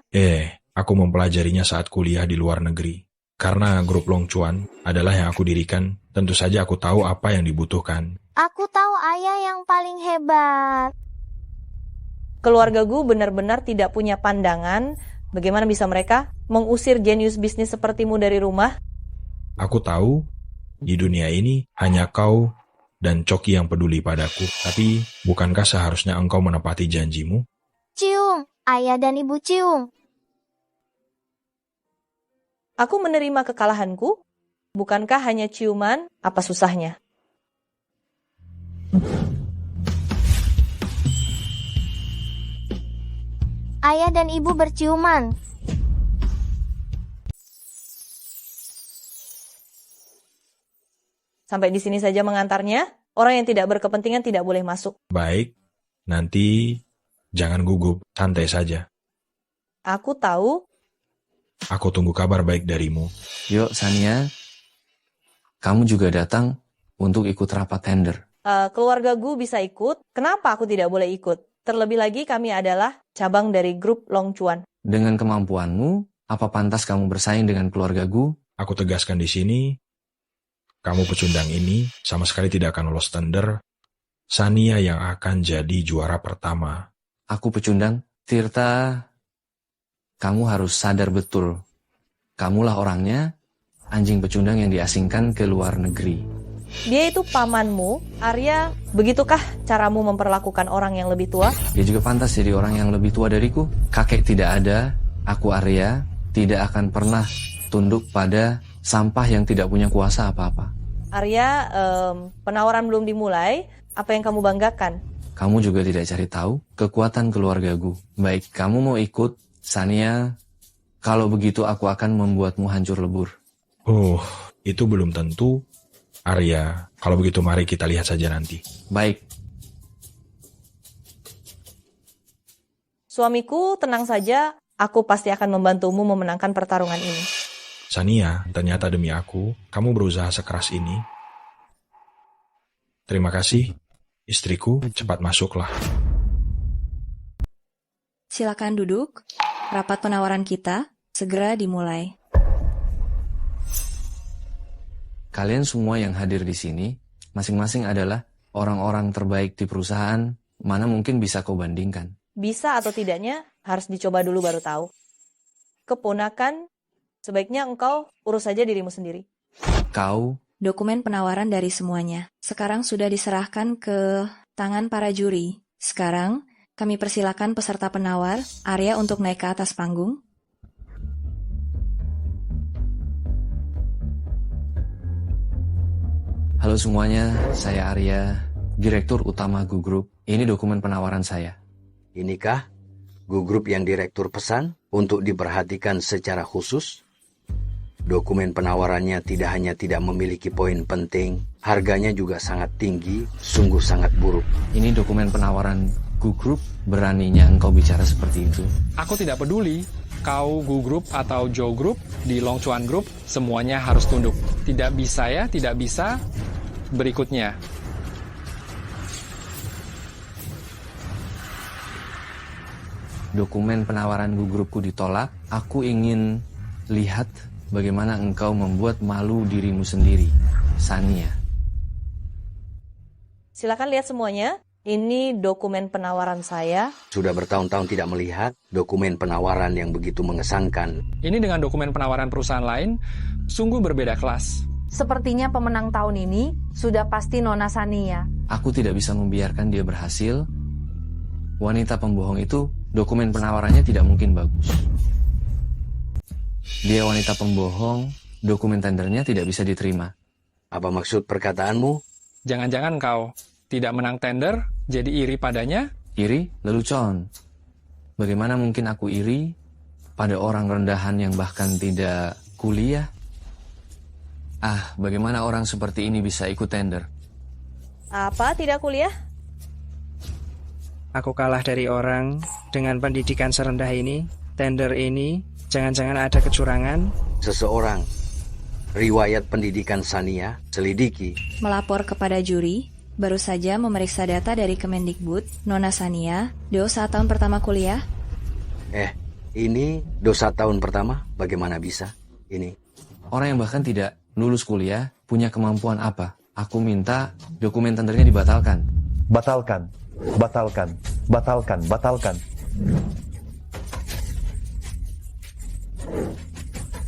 Aku mempelajarinya saat kuliah di luar negeri. Karena grup Long Chuan adalah yang aku dirikan, tentu saja aku tahu apa yang dibutuhkan. Aku tahu ayah yang paling hebat. Keluarga Gu benar-benar tidak punya pandangan. Bagaimana bisa mereka mengusir jenius bisnis sepertimu dari rumah? Aku tahu, di dunia ini hanya kau dan Coki yang peduli padaku. Tapi, bukankah seharusnya engkau menepati janjimu? Cium, ayah dan ibu cium. Aku menerima kekalahanku. Bukankah hanya ciuman? Apa susahnya? Ayah dan ibu berciuman. Sampai di sini saja mengantarnya. Orang yang tidak berkepentingan tidak boleh masuk. Baik, nanti jangan gugup, santai saja. Aku tahu. Aku tunggu kabar baik darimu. Yuk, Sania. Kamu juga datang untuk ikut rapat tender. Keluarga Gu bisa ikut. Kenapa aku tidak boleh ikut? Terlebih lagi kami adalah cabang dari grup Long Chuan. Dengan kemampuanmu, apa pantas kamu bersaing dengan keluarga Gu? Aku tegaskan di sini, kamu pecundang ini sama sekali tidak akan lolos tender. Sania yang akan jadi juara pertama. Aku pecundang? Tirta, kamu harus sadar betul. Kamulah orangnya, anjing pecundang yang diasingkan ke luar negeri. Dia itu pamanmu, Arya. Begitukah caramu memperlakukan orang yang lebih tua? Dia juga pantas jadi orang yang lebih tua dariku. Kakek tidak ada, aku Arya tidak akan pernah tunduk pada sampah yang tidak punya kuasa apa-apa. Arya, penawaran belum dimulai. Apa yang kamu banggakan? Kamu juga tidak cari tahu kekuatan keluargaku. Baik, kamu mau ikut, Sania. Kalau begitu aku akan membuatmu hancur lebur. Itu belum tentu. Arya, kalau begitu mari kita lihat saja nanti. Baik. Suamiku, tenang saja. Aku pasti akan membantumu memenangkan pertarungan ini. Sania, ternyata demi aku, kamu berusaha sekeras ini. Terima kasih. Istriku, cepat masuklah. Silakan duduk. Rapat penawaran kita segera dimulai. Kalian semua yang hadir di sini, masing-masing adalah orang-orang terbaik di perusahaan, mana mungkin bisa kau bandingkan. Bisa atau tidaknya, harus dicoba dulu baru tahu. Keponakan, sebaiknya engkau urus saja dirimu sendiri. Kau? Dokumen penawaran dari semuanya. Sekarang sudah diserahkan ke tangan para juri. Sekarang, kami persilakan peserta penawar, Arya untuk naik ke atas panggung. Halo semuanya, saya Arya, Direktur Utama Gu Group. Ini dokumen penawaran saya. Inikah Gu Group yang Direktur pesan untuk diperhatikan secara khusus? Dokumen penawarannya tidak hanya tidak memiliki poin penting, harganya juga sangat tinggi, sungguh sangat buruk. Ini dokumen penawaran Gu Group, beraninya engkau bicara seperti itu? Aku tidak peduli, kau Gu Group atau Joe Group, di Long Chuan Group, semuanya harus tunduk. Tidak bisa ya, tidak bisa. Berikutnya. Dokumen penawaran Gu Groupku ditolak, aku ingin lihat bagaimana engkau membuat malu dirimu sendiri, Sania. Silakan lihat semuanya. Ini dokumen penawaran saya. Sudah bertahun-tahun tidak melihat dokumen penawaran yang begitu mengesankan. Ini dengan dokumen penawaran perusahaan lain, sungguh berbeda kelas. Sepertinya pemenang tahun ini sudah pasti Nona Sania. Aku tidak bisa membiarkan dia berhasil. Wanita pembohong itu, dokumen penawarannya tidak mungkin bagus. Dia wanita pembohong, dokumen tendernya tidak bisa diterima. Apa maksud perkataanmu? Jangan-jangan kau tidak menang tender, jadi iri padanya? Iri? Lelucon. Bagaimana mungkin aku iri pada orang rendahan yang bahkan tidak kuliah? Bagaimana orang seperti ini bisa ikut tender? Apa tidak kuliah? Aku kalah dari orang dengan pendidikan serendah ini. Tender ini, jangan-jangan ada kecurangan? Seseorang, riwayat pendidikan Sania, selidiki. Melapor kepada juri, baru saja memeriksa data dari Kemendikbud, Nona Sania, dosa tahun pertama kuliah. Ini dosa tahun pertama, bagaimana bisa? Ini. Orang yang bahkan tidak lulus kuliah, punya kemampuan apa? Aku minta dokumen tendernya dibatalkan. Batalkan. Batalkan. Batalkan. Batalkan.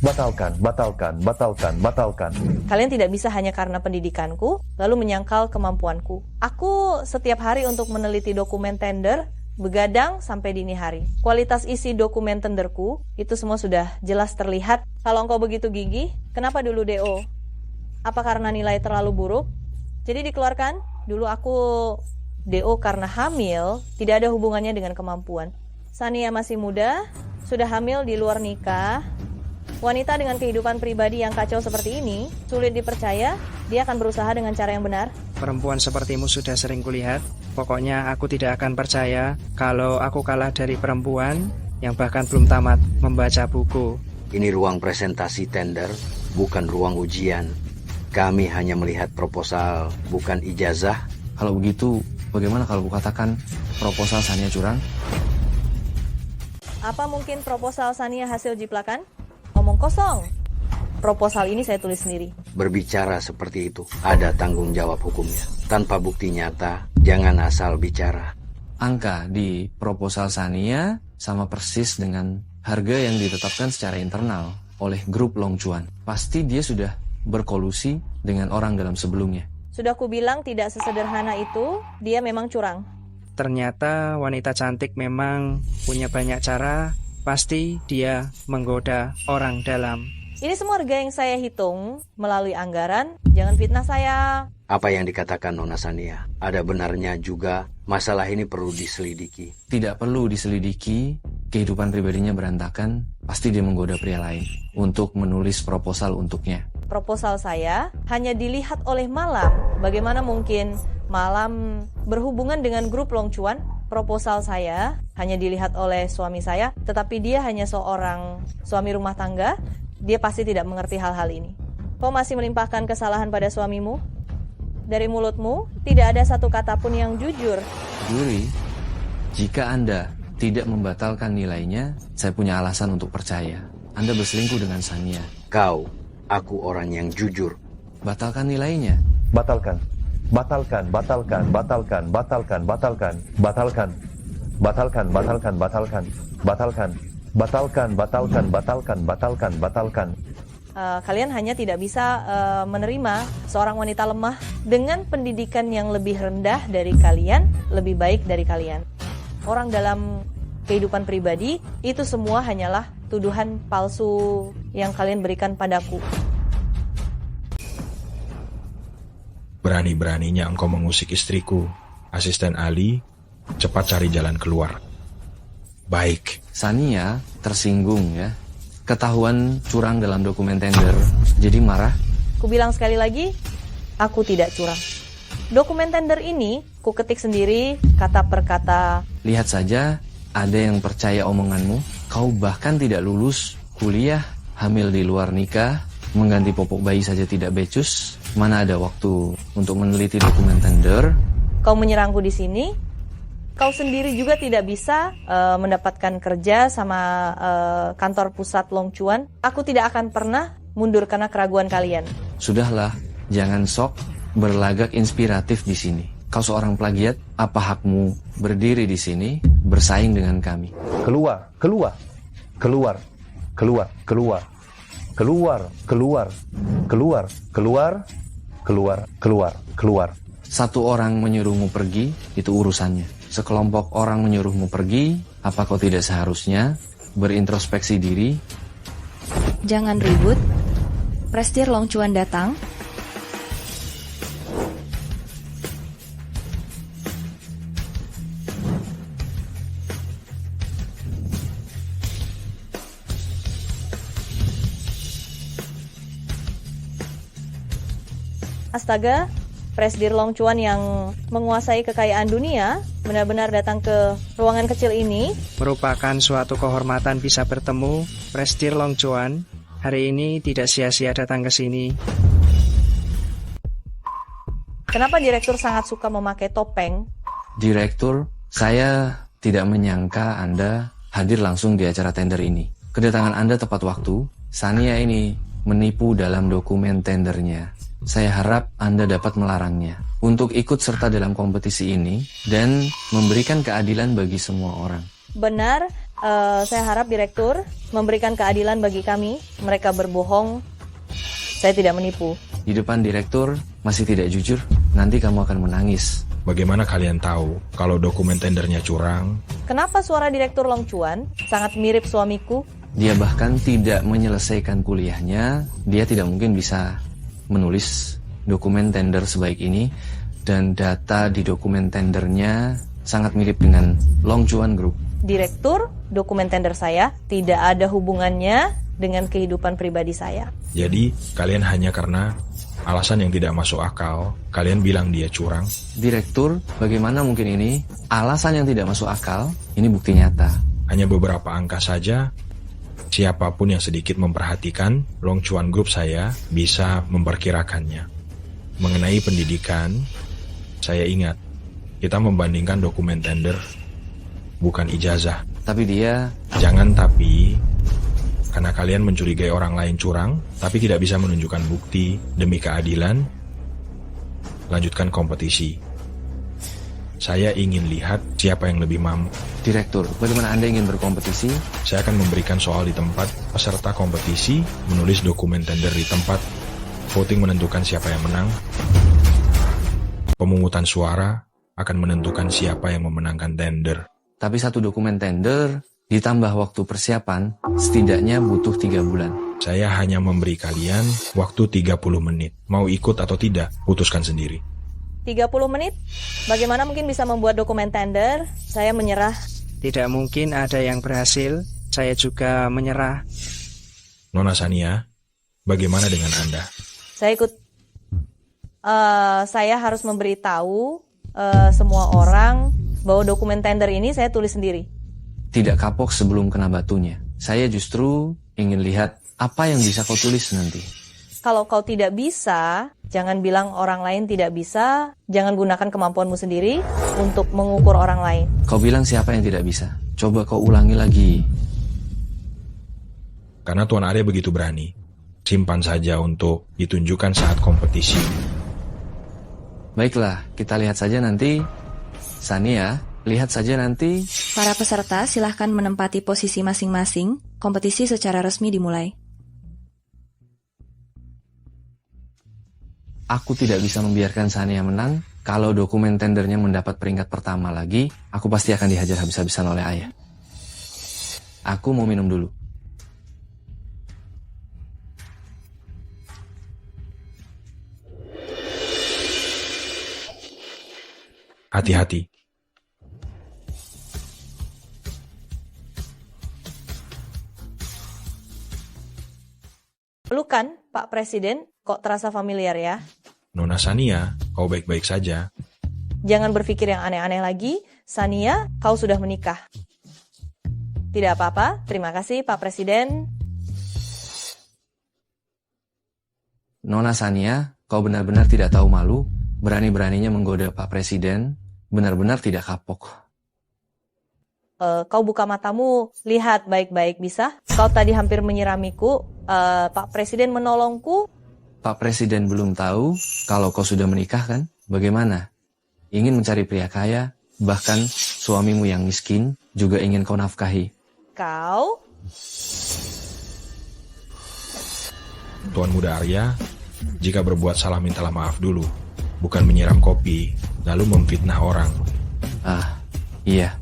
Batalkan. Batalkan. Batalkan. Batalkan. Kalian tidak bisa hanya karena pendidikanku, lalu menyangkal kemampuanku. Aku setiap hari untuk meneliti dokumen tender, begadang sampai dini hari. Kualitas isi dokumen tenderku, itu semua sudah jelas terlihat. Kalau engkau begitu gigih, kenapa dulu DO? Apa karena nilai terlalu buruk? Jadi dikeluarkan? Dulu aku DO karena hamil, tidak ada hubungannya dengan kemampuan. Sania masih muda, sudah hamil di luar nikah. Wanita dengan kehidupan pribadi yang kacau seperti ini, sulit dipercaya, dia akan berusaha dengan cara yang benar. Perempuan sepertimu sudah sering kulihat. Pokoknya aku tidak akan percaya kalau aku kalah dari perempuan yang bahkan belum tamat membaca buku. Ini ruang presentasi tender, bukan ruang ujian. Kami hanya melihat proposal, bukan ijazah. Kalau begitu, bagaimana kalau kukatakan proposal Sania curang? Apa mungkin proposal Sania hasil jiplakan? Omong kosong. Proposal ini saya tulis sendiri. Berbicara seperti itu, ada tanggung jawab hukumnya. Tanpa bukti nyata, jangan asal bicara. Angka di proposal Sania sama persis dengan harga yang ditetapkan secara internal oleh grup Long Chuan. Pasti dia sudah berkolusi dengan orang dalam sebelumnya. Sudah kubilang tidak sesederhana itu, dia memang curang. Ternyata wanita cantik memang punya banyak cara. Pasti dia menggoda orang dalam. Ini semua harga yang saya hitung melalui anggaran. Jangan fitnah saya. Apa yang dikatakan Nona Sania, ada benarnya juga. Masalah ini perlu diselidiki. Tidak perlu diselidiki. Kehidupan pribadinya berantakan. Pasti dia menggoda pria lain untuk menulis proposal untuknya. Proposal saya hanya dilihat oleh Malam. Bagaimana mungkin Malam berhubungan dengan grup Long Chuan? Proposal saya hanya dilihat oleh suami saya, tetapi dia hanya seorang suami rumah tangga. Dia pasti tidak mengerti hal-hal ini. Kau masih melimpahkan kesalahan pada suamimu? Dari mulutmu tidak ada satu kata pun yang jujur. Juri, jika Anda tidak membatalkan nilainya, saya punya alasan untuk percaya. Anda berselingkuh dengan Sania. Aku orang yang jujur. Batalkan nilainya. Batalkan. Batalkan, batalkan, batalkan, batalkan, batalkan, batalkan, batalkan, batalkan, batalkan, batalkan, batalkan, batalkan, batalkan, batalkan, batalkan. Kalian hanya tidak bisa menerima seorang wanita lemah dengan pendidikan yang lebih rendah dari kalian, lebih baik dari kalian. Orang dalam kehidupan pribadi, itu semua hanyalah tuduhan palsu yang kalian berikan padaku. Berani-beraninya engkau mengusik istriku. Asisten Ali, cepat cari jalan keluar. Baik. Sania tersinggung ya. Ketahuan curang dalam dokumen tender, jadi marah. Ku bilang sekali lagi, aku tidak curang. Dokumen tender ini ku ketik sendiri kata per kata. Lihat saja, ada yang percaya omonganmu. Kau bahkan tidak lulus kuliah, hamil di luar nikah, mengganti popok bayi saja tidak becus. Mana ada waktu untuk meneliti dokumen tender? Kau menyerangku di sini. Kau sendiri juga tidak bisa mendapatkan kerja sama kantor pusat Long Chuan. Aku tidak akan pernah mundur karena keraguan kalian. Sudahlah, jangan sok berlagak inspiratif di sini. Kau seorang plagiat, apa hakmu berdiri di sini bersaing dengan kami? Keluar, keluar, keluar, keluar, keluar, keluar, keluar, keluar, keluar, keluar, keluar, keluar. Satu orang menyuruhmu pergi, itu urusannya. Sekelompok orang menyuruhmu pergi, apa kau tidak seharusnya berintrospeksi diri? Jangan ribut. Presidir Long Chuan datang. Astaga, Presidir Long Chuan yang menguasai kekayaan dunia benar-benar datang ke ruangan kecil ini. Merupakan suatu kehormatan bisa bertemu Presidir Long Chuan. Hari ini tidak sia-sia datang ke sini. Kenapa direktur sangat suka memakai topeng? Direktur, saya tidak menyangka Anda hadir langsung di acara tender ini. Kedatangan Anda tepat waktu. Sania ini menipu dalam dokumen tendernya. Saya harap Anda dapat melarangnya untuk ikut serta dalam kompetisi ini dan memberikan keadilan bagi semua orang. Benar, saya harap direktur memberikan keadilan bagi kami. Mereka berbohong, saya tidak menipu. Di depan direktur masih tidak jujur, nanti kamu akan menangis. Bagaimana kalian tahu kalau dokumen tendernya curang? Kenapa suara direktur Long Chuan sangat mirip suamiku? Dia bahkan tidak menyelesaikan kuliahnya, dia tidak mungkin bisa menulis dokumen tender sebaik ini, dan data di dokumen tendernya sangat mirip dengan Long Chuan Group. Direktur, dokumen tender saya tidak ada hubungannya dengan kehidupan pribadi saya. Jadi, kalian hanya karena alasan yang tidak masuk akal, kalian bilang dia curang? Direktur, bagaimana mungkin ini? Alasan yang tidak masuk akal, ini bukti nyata. Hanya beberapa angka saja. Siapapun yang sedikit memperhatikan Long Chuan Group saya bisa memperkirakannya. Mengenai pendidikan, saya ingat kita membandingkan dokumen tender, bukan ijazah. Tapi dia... Jangan tapi, karena kalian mencurigai orang lain curang, tapi tidak bisa menunjukkan bukti demi keadilan, lanjutkan kompetisi. Saya ingin lihat siapa yang lebih mampu. Direktur, bagaimana Anda ingin berkompetisi? Saya akan memberikan soal di tempat, peserta kompetisi menulis dokumen tender di tempat, voting menentukan siapa yang menang, pemungutan suara akan menentukan siapa yang memenangkan tender. Tapi satu dokumen tender ditambah waktu persiapan setidaknya butuh 3 bulan. Saya hanya memberi kalian waktu 30 menit. Mau ikut atau tidak, putuskan sendiri. 30 menit? Bagaimana mungkin bisa membuat dokumen tender? Saya menyerah. Tidak mungkin ada yang berhasil. Saya juga menyerah. Nona Sania, bagaimana dengan Anda? Saya ikut. Saya harus memberitahu semua orang bahwa dokumen tender ini saya tulis sendiri. Tidak kapok sebelum kena batunya. Saya justru ingin lihat apa yang bisa kau tulis nanti. Kalau kau tidak bisa, jangan bilang orang lain tidak bisa. Jangan gunakan kemampuanmu sendiri untuk mengukur orang lain. Kau bilang siapa yang tidak bisa? Coba kau ulangi lagi. Karena Tuan Arya begitu berani, simpan saja untuk ditunjukkan saat kompetisi. Baiklah, kita lihat saja nanti. Sania, lihat saja nanti. Para peserta silahkan menempati posisi masing-masing. Kompetisi secara resmi dimulai. Aku tidak bisa membiarkan Sania menang. Kalau dokumen tendernya mendapat peringkat pertama lagi, aku pasti akan dihajar habis-habisan oleh ayah. Aku mau minum dulu. Hati-hati. Pelukan, Pak Presiden, kok terasa familiar ya? Nona Sania, kau baik-baik saja. Jangan berpikir yang aneh-aneh lagi. Sania, kau sudah menikah. Tidak apa-apa, terima kasih Pak Presiden. Nona Sania, kau benar-benar tidak tahu malu, berani-beraninya menggoda Pak Presiden, benar-benar tidak kapok. Kau buka matamu, lihat baik-baik bisa. Kau tadi hampir menyiramiku, Pak Presiden menolongku. Pak Presiden belum tahu kalau kau sudah menikah kan? Bagaimana? Ingin mencari pria kaya, bahkan suamimu yang miskin juga ingin kau nafkahi. Kau? Tuan Muda Arya, jika berbuat salah mintalah maaf dulu, bukan menyiram kopi, lalu memfitnah orang. Ah, iya.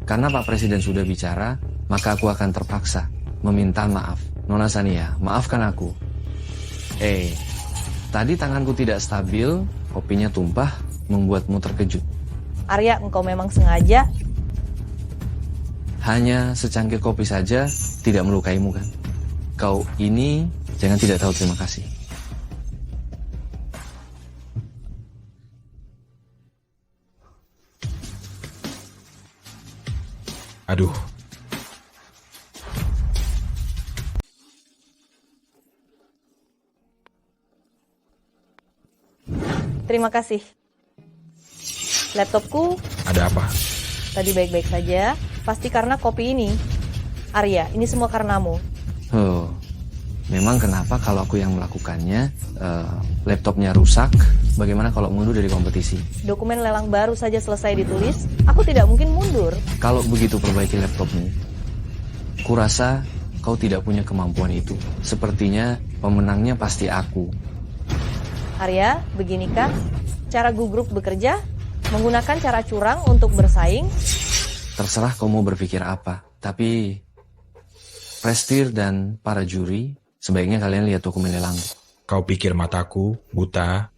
Karena Pak Presiden sudah bicara, maka aku akan terpaksa meminta maaf. Nona Sania, maafkan aku. Tadi tanganku tidak stabil, kopinya tumpah, membuatmu terkejut. Arya, engkau memang sengaja. Hanya secangkir kopi saja tidak melukaimu kan? Kau ini jangan tidak tahu terima kasih. Aduh. Terima kasih. Laptopku. Ada apa? Tadi baik-baik saja. Pasti karena kopi ini. Arya, ini semua karenamu. Memang kenapa kalau aku yang melakukannya, laptopnya rusak, bagaimana kalau mundur dari kompetisi? Dokumen lelang baru saja selesai ditulis, aku tidak mungkin mundur. Kalau begitu perbaiki laptopmu. Kurasa kau tidak punya kemampuan itu. Sepertinya pemenangnya pasti aku. Arya, beginikah cara Gugrup bekerja? Menggunakan cara curang untuk bersaing? Terserah kau mau berpikir apa, tapi Prestir dan para juri, sebaiknya kalian lihat dokumen lelang. Kau pikir mataku buta?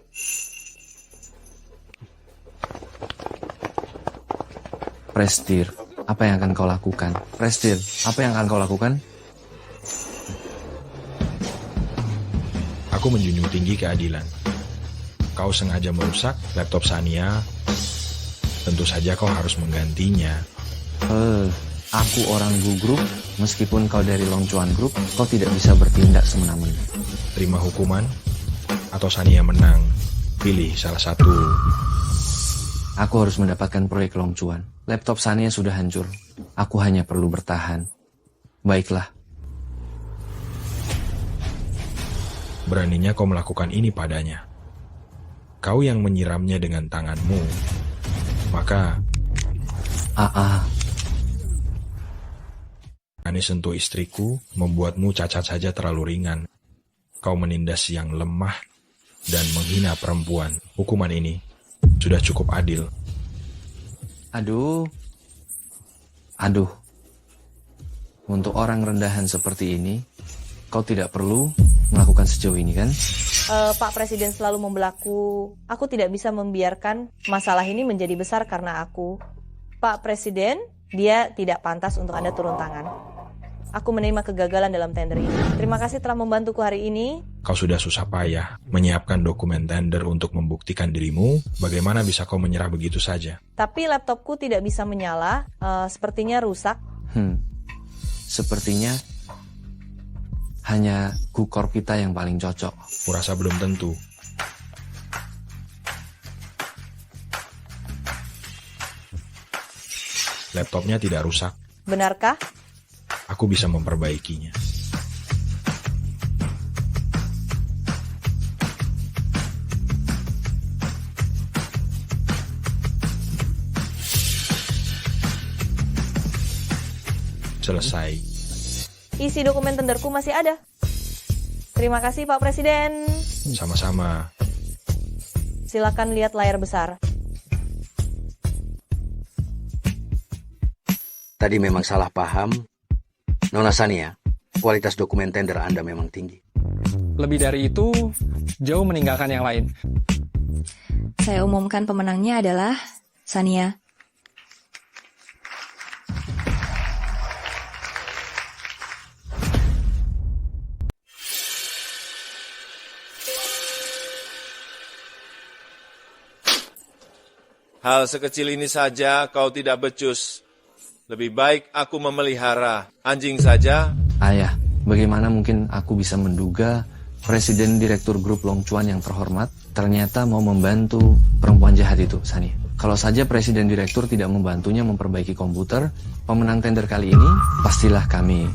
Prestir, apa yang akan kau lakukan? Prestir, apa yang akan kau lakukan? Aku menjunjung tinggi keadilan. Kau sengaja merusak laptop Sania, tentu saja kau harus menggantinya. Aku orang Gugrup, meskipun kau dari Long Chuan Group, kau tidak bisa bertindak semena-mena. Terima hukuman, atau Sania menang. Pilih salah satu. Aku harus mendapatkan proyek Long Chuan. Laptop Sania sudah hancur. Aku hanya perlu bertahan. Baiklah. Beraninya kau melakukan ini padanya. Kau yang menyiramnya dengan tanganmu. Maka... Ani sentuh istriku membuatmu cacat saja terlalu ringan. Kau menindas yang lemah dan menghina perempuan. Hukuman ini sudah cukup adil. Aduh. Untuk orang rendahan seperti ini, kau tidak perlu melakukan sejauh ini kan? Pak Presiden selalu membelaku. Aku tidak bisa membiarkan masalah ini menjadi besar karena aku. Pak Presiden, dia tidak pantas untuk Anda turun tangan. Aku menerima kegagalan dalam tender ini. Terima kasih telah membantuku hari ini. Kau sudah susah payah menyiapkan dokumen tender untuk membuktikan dirimu. Bagaimana bisa kau menyerah begitu saja? Tapi laptopku tidak bisa menyala. Sepertinya rusak. Sepertinya hanya Gukorpita yang paling cocok. Kurasa belum tentu. Laptopnya tidak rusak. Benarkah? Aku bisa memperbaikinya. Selesai. Isi dokumen tenderku masih ada. Terima kasih Pak Presiden. Sama-sama. Silakan lihat layar besar. Tadi memang salah paham. Nona Sania, kualitas dokumen tender Anda memang tinggi. Lebih dari itu, jauh meninggalkan yang lain. Saya umumkan pemenangnya adalah Sania. Hal sekecil ini saja kau tidak becus. Lebih baik aku memelihara anjing saja. Ayah, bagaimana mungkin aku bisa menduga Presiden Direktur Grup Long Chuan yang terhormat ternyata mau membantu perempuan jahat itu, Sani. Kalau saja Presiden Direktur tidak membantunya memperbaiki komputer, pemenang tender kali ini pastilah kami.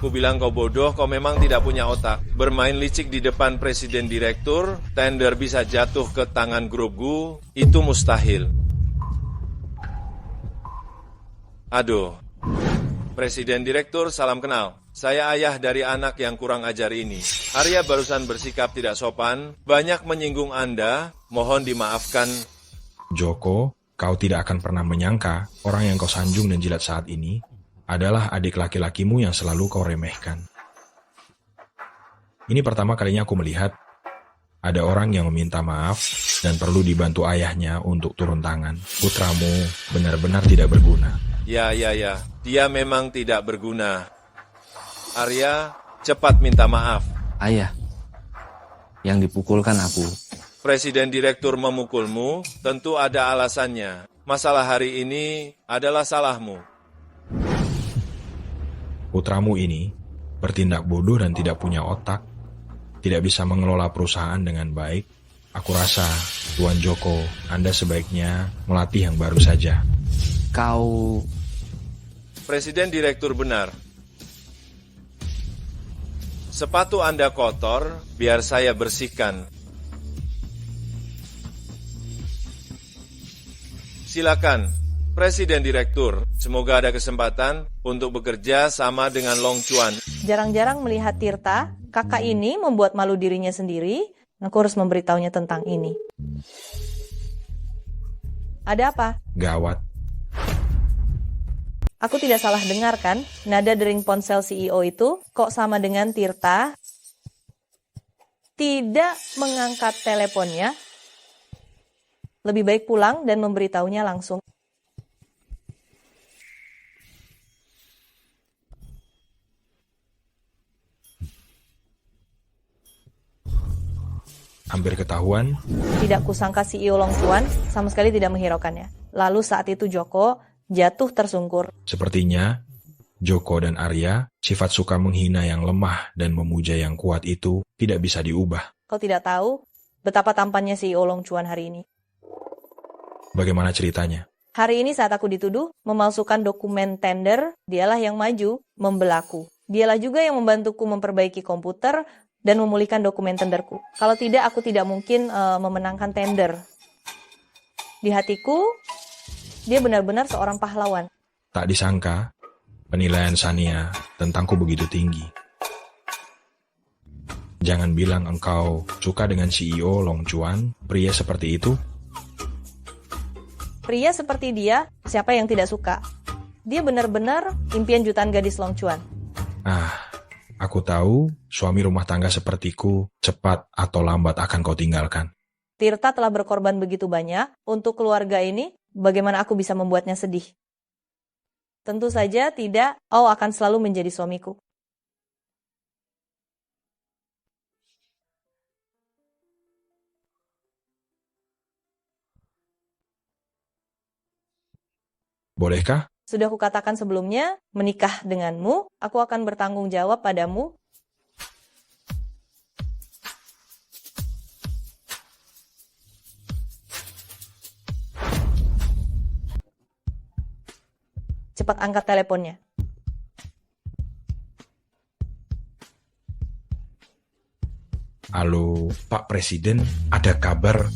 Ku bilang kau bodoh, kau memang tidak punya otak. Bermain licik di depan Presiden Direktur, tender bisa jatuh ke tangan grup Gu, itu mustahil. Aduh, Presiden Direktur, salam kenal. Saya ayah dari anak yang kurang ajar ini. Arya barusan bersikap tidak sopan, banyak menyinggung Anda, mohon dimaafkan. Joko, kau tidak akan pernah menyangka orang yang kau sanjung dan jilat saat ini adalah adik laki-lakimu yang selalu kau remehkan. Ini pertama kalinya aku melihat ada orang yang meminta maaf dan perlu dibantu ayahnya untuk turun tangan. Putramu benar-benar tidak berguna. Ya, dia memang tidak berguna. Arya, cepat minta maaf. Ayah, yang dipukulkan aku. Presiden Direktur memukulmu, tentu ada alasannya. Masalah hari ini adalah salahmu. Putramu ini bertindak bodoh dan tidak punya otak, tidak bisa mengelola perusahaan dengan baik. Aku rasa, Tuan Joko, Anda sebaiknya melatih yang baru saja. Kau... Presiden Direktur benar. Sepatu Anda kotor, biar saya bersihkan. Silakan. Presiden Direktur, semoga ada kesempatan untuk bekerja sama dengan Long Chuan. Jarang-jarang melihat Tirta, kakak ini membuat malu dirinya sendiri. Aku harus memberitahunya tentang ini. Ada apa? Gawat. Aku tidak salah dengar kan? Nada dering ponsel CEO itu kok sama dengan Tirta? Tidak mengangkat teleponnya. Lebih baik pulang dan memberitahunya langsung. Hampir ketahuan. Tidak kusangka CEO Long Chuan sama sekali tidak menghiraukannya. Lalu saat itu Joko jatuh tersungkur. Sepertinya Joko dan Arya, sifat suka menghina yang lemah dan memuja yang kuat itu tidak bisa diubah. Kau tidak tahu betapa tampannya CEO Long Chuan hari ini. Bagaimana ceritanya? Hari ini saat aku dituduh memalsukan dokumen tender, dialah yang maju membelaku. Dialah juga yang membantuku memperbaiki komputer dan memulihkan dokumen tenderku. Kalau tidak, aku tidak mungkin memenangkan tender. Di hatiku, dia benar-benar seorang pahlawan. Tak disangka, penilaian Sania tentangku begitu tinggi. Jangan bilang engkau suka dengan CEO Long Chuan, pria seperti itu. Pria seperti dia, siapa yang tidak suka? Dia benar-benar impian jutaan gadis Long Chuan. Aku tahu suami rumah tangga sepertiku cepat atau lambat akan kau tinggalkan. Tirta telah berkorban begitu banyak untuk keluarga ini, bagaimana aku bisa membuatnya sedih? Tentu saja tidak, akan selalu menjadi suamiku. Bolehkah? Sudah kukatakan sebelumnya, menikah denganmu, aku akan bertanggung jawab padamu. Cepat angkat teleponnya. Halo, Pak Presiden, ada kabar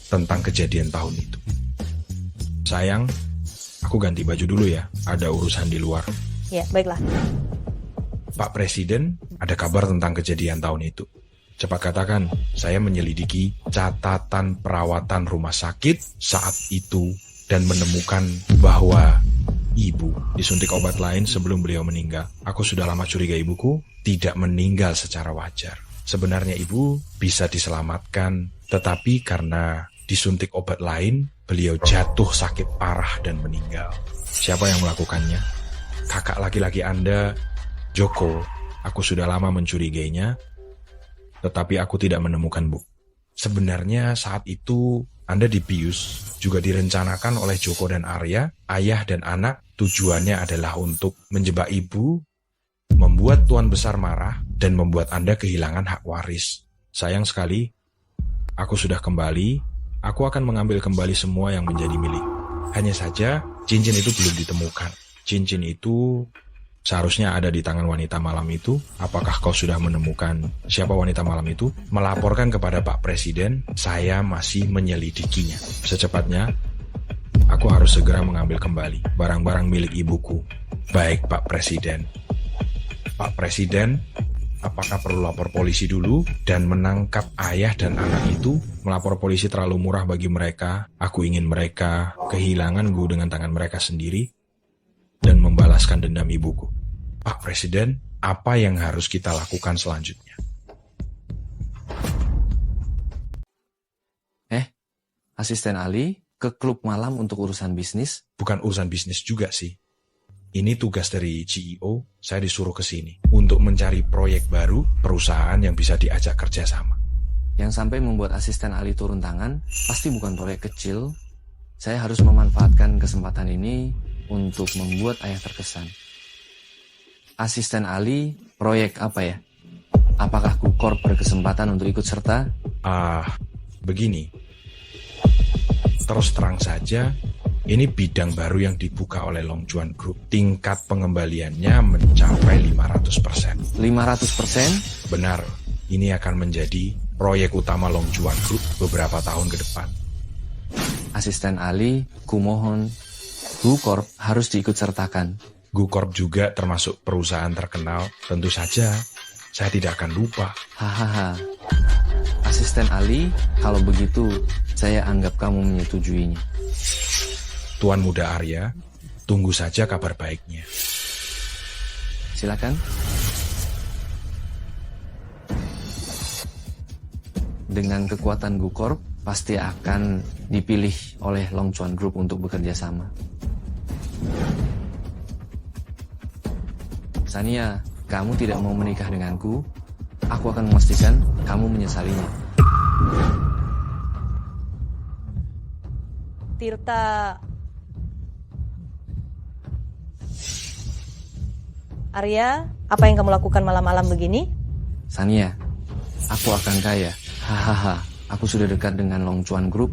tentang kejadian tahun itu. Sayang, aku ganti baju dulu ya, ada urusan di luar. Ya, baiklah. Pak Presiden, ada kabar tentang kejadian tahun itu. Cepat katakan, saya menyelidiki catatan perawatan rumah sakit saat itu dan menemukan bahwa ibu disuntik obat lain sebelum beliau meninggal. Aku sudah lama curiga ibuku tidak meninggal secara wajar. Sebenarnya ibu bisa diselamatkan, tetapi karena disuntik obat lain, beliau jatuh sakit parah dan meninggal. Siapa yang melakukannya? Kakak laki-laki Anda, Joko. Aku sudah lama mencurigainya, tetapi aku tidak menemukan bukti. Sebenarnya saat itu Anda dibius juga direncanakan oleh Joko dan Arya, ayah dan anak. Tujuannya adalah untuk menjebak ibu, membuat Tuan Besar marah, dan membuat Anda kehilangan hak waris. Sayang sekali, aku sudah kembali, aku akan mengambil kembali semua yang menjadi milik. Hanya saja, cincin itu belum ditemukan. Cincin itu seharusnya ada di tangan wanita malam itu. Apakah kau sudah menemukan siapa wanita malam itu? Melaporkan kepada Pak Presiden, saya masih menyelidikinya. Secepatnya, aku harus segera mengambil kembali barang-barang milik ibuku. Baik, Pak Presiden. Pak Presiden, apakah perlu lapor polisi dulu dan menangkap ayah dan anak itu? Melapor polisi terlalu murah bagi mereka. Aku ingin mereka kehilangan gue dengan tangan mereka sendiri dan membalaskan dendam ibuku. Pak Presiden, apa yang harus kita lakukan selanjutnya? Asisten Ali ke klub malam untuk urusan bisnis? Bukan urusan bisnis juga sih. Ini tugas dari CEO, saya disuruh ke sini untuk mencari proyek baru, perusahaan yang bisa diajak kerjasama. Yang sampai membuat asisten Ali turun tangan, pasti bukan proyek kecil. Saya harus memanfaatkan kesempatan ini untuk membuat ayah terkesan. Asisten Ali, proyek apa ya? Apakah Q-Corp berkesempatan untuk ikut serta? Begini. Terus terang saja, ini bidang baru yang dibuka oleh Long Chuan Group. Tingkat pengembaliannya mencapai 500%. 500%? Benar, ini akan menjadi proyek utama Long Chuan Group beberapa tahun ke depan. Asisten Ali, kumohon, Q-Corp harus diikut sertakan. Q-Corp juga termasuk perusahaan terkenal. Tentu saja, saya tidak akan lupa. Hahaha. Asisten Ali, kalau begitu, saya anggap kamu menyetujuinya. Tuan Muda Arya, tunggu saja kabar baiknya. Silakan. Dengan kekuatan Q-Corp, pasti akan dipilih oleh Long Chuan Group untuk bekerja sama. Sania, kamu tidak mau menikah denganku, aku akan memastikan kamu menyesalinya. Tirta, Arya, apa yang kamu lakukan malam-malam begini? Sania, aku akan kaya. Hahaha, aku sudah dekat dengan Long Chuan Group.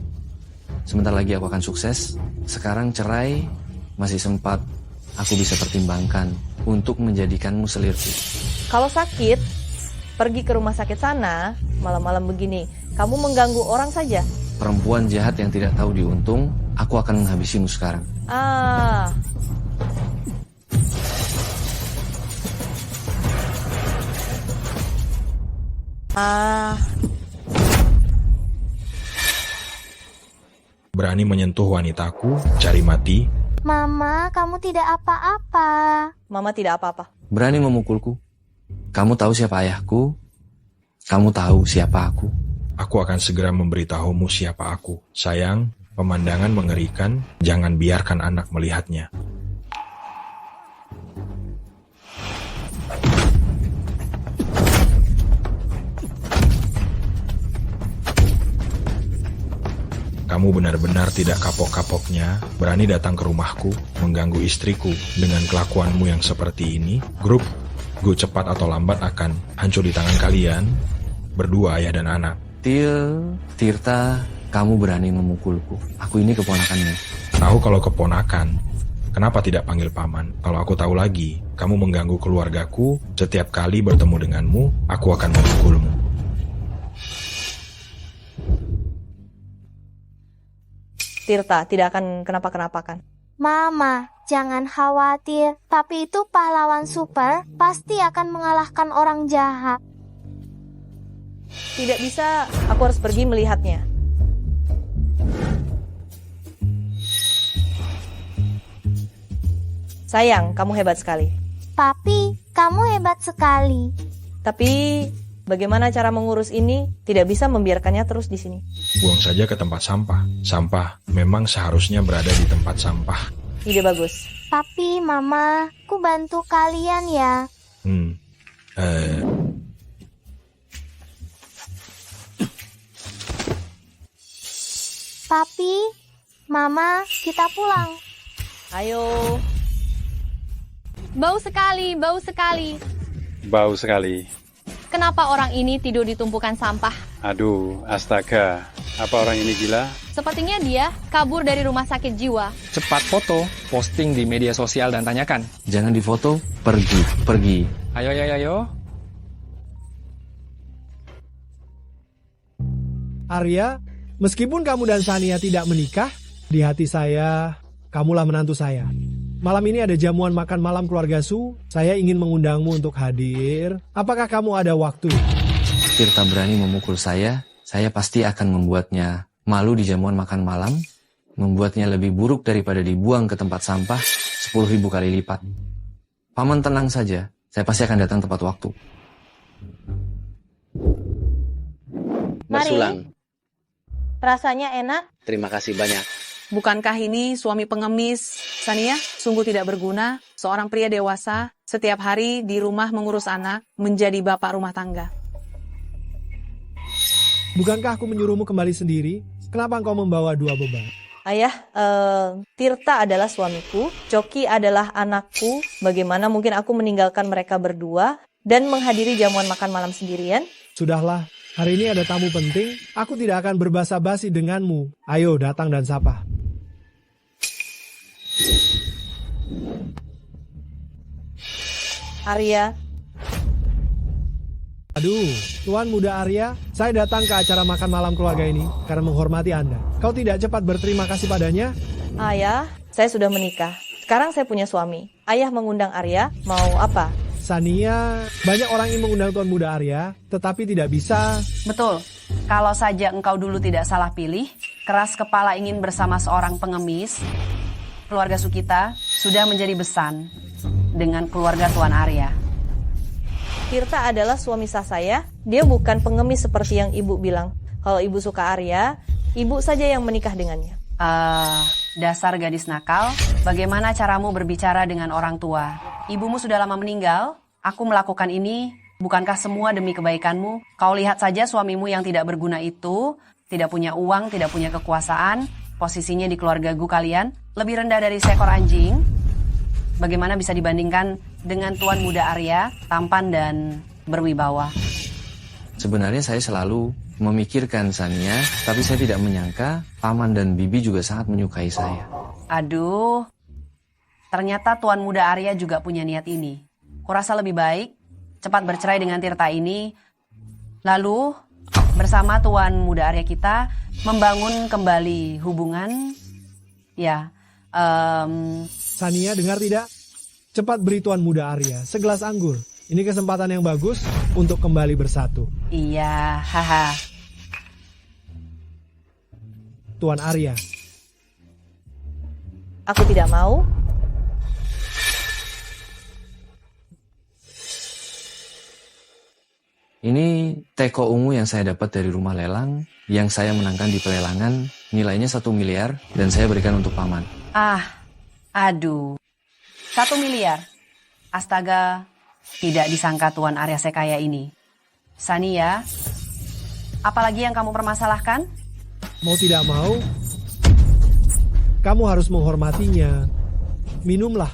Sebentar lagi aku akan sukses. Sekarang cerai, masih sempat. Aku bisa pertimbangkan untuk menjadikanmu selirku. Kalau sakit, pergi ke rumah sakit sana, malam-malam begini. Kamu mengganggu orang saja. Perempuan jahat yang tidak tahu diuntung, aku akan menghabisimu sekarang. Berani menyentuh wanitaku, cari mati. Mama, kamu tidak apa-apa. Mama tidak apa-apa. Berani memukulku. Kamu tahu siapa ayahku? Kamu tahu siapa aku? Aku akan segera memberitahumu siapa aku. Sayang, pemandangan mengerikan, jangan biarkan anak melihatnya. Kamu benar-benar tidak kapok-kapoknya berani datang ke rumahku, mengganggu istriku dengan kelakuanmu yang seperti ini. Grup, gue cepat atau lambat akan hancur di tangan kalian, berdua ayah dan anak. Tirta, kamu berani memukulku. Aku ini keponakannya. Tahu kalau keponakan, kenapa tidak panggil paman? Kalau aku tahu lagi, kamu mengganggu keluargaku, setiap kali bertemu denganmu, aku akan memukulmu. Tirta tidak akan kenapa-kenapakan. Mama, jangan khawatir. Papi itu pahlawan super, pasti akan mengalahkan orang jahat. Tidak bisa, aku harus pergi melihatnya. Sayang, kamu hebat sekali. Papi, kamu hebat sekali. Tapi Bagaimana cara mengurus ini? Tidak bisa membiarkannya terus di sini. Buang saja ke tempat sampah. Sampah memang seharusnya berada di tempat sampah. Ide bagus. Papi, Mama, aku bantu kalian ya. Papi, Mama, kita pulang. Ayo. Bau sekali, bau sekali. Bau sekali. Kenapa orang ini tidur di tumpukan sampah? Aduh, astaga. Apa orang ini gila? Sepertinya dia kabur dari rumah sakit jiwa. Cepat foto, posting di media sosial dan tanyakan. Jangan difoto, pergi. Ayo. Arya, meskipun kamu dan Sania tidak menikah, di hati saya, kamulah menantu saya. Malam ini ada jamuan makan malam keluarga Su. Saya ingin mengundangmu untuk hadir. Apakah kamu ada waktu? Tirta berani memukul saya pasti akan membuatnya malu di jamuan makan malam, membuatnya lebih buruk daripada dibuang ke tempat sampah 10.000 kali lipat. Paman tenang saja, saya pasti akan datang tepat waktu. Mari. Rasanya enak? Terima kasih banyak. Bukankah ini suami pengemis? Sania, sungguh tidak berguna. Seorang pria dewasa setiap hari di rumah mengurus anak, menjadi bapak rumah tangga. Bukankah aku menyuruhmu kembali sendiri? Kenapa engkau membawa 2 beban? Ayah, Tirta adalah suamiku, Coki adalah anakku. Bagaimana mungkin aku meninggalkan mereka berdua dan menghadiri jamuan makan malam sendirian? Sudahlah, hari ini ada tamu penting. Aku tidak akan berbasa-basi denganmu. Ayo, datang dan sapa. Arya. Aduh, Tuan Muda Arya, saya datang ke acara makan malam keluarga ini karena menghormati Anda. Kau tidak cepat berterima kasih padanya? Ayah, saya sudah menikah. Sekarang saya punya suami. Ayah mengundang Arya, mau apa? Sania, banyak orang ingin mengundang Tuan Muda Arya, tetapi tidak bisa. Betul. Kalau saja engkau dulu tidak salah pilih, keras kepala ingin bersama seorang pengemis, keluarga Sukita sudah menjadi besan dengan keluarga Tuan Arya. Tirta adalah suami sah saya. Dia bukan pengemis seperti yang ibu bilang. Kalau ibu suka Arya, ibu saja yang menikah dengannya. Dasar gadis nakal, bagaimana caramu berbicara dengan orang tua? Ibumu sudah lama meninggal, aku melakukan ini, bukankah semua demi kebaikanmu? Kau lihat saja suamimu yang tidak berguna itu, tidak punya uang, tidak punya kekuasaan, posisinya di keluarga gu kalian, lebih rendah dari seekor anjing. Bagaimana bisa dibandingkan dengan Tuan Muda Arya, tampan dan berwibawa? Sebenarnya saya selalu memikirkan Sania, tapi saya tidak menyangka Paman dan Bibi juga sangat menyukai saya. Aduh, ternyata Tuan Muda Arya juga punya niat ini. Kurasa lebih baik cepat bercerai dengan Tirta ini, lalu bersama Tuan Muda Arya kita membangun kembali hubungan. Ya, Sania, dengar tidak? Cepat beri Tuan Muda Arya segelas anggur. Ini kesempatan yang bagus untuk kembali bersatu. Iya, haha. Tuan Arya. Aku tidak mau. Ini teko ungu yang saya dapat dari rumah lelang, yang saya menangkan di pelelangan, nilainya 1 miliar, dan saya berikan untuk Paman. Aduh. 1 miliar. Astaga, tidak disangka Tuan Arya sekaya ini. Sania, apalagi yang kamu permasalahkan? Mau tidak mau, kamu harus menghormatinya. Minumlah.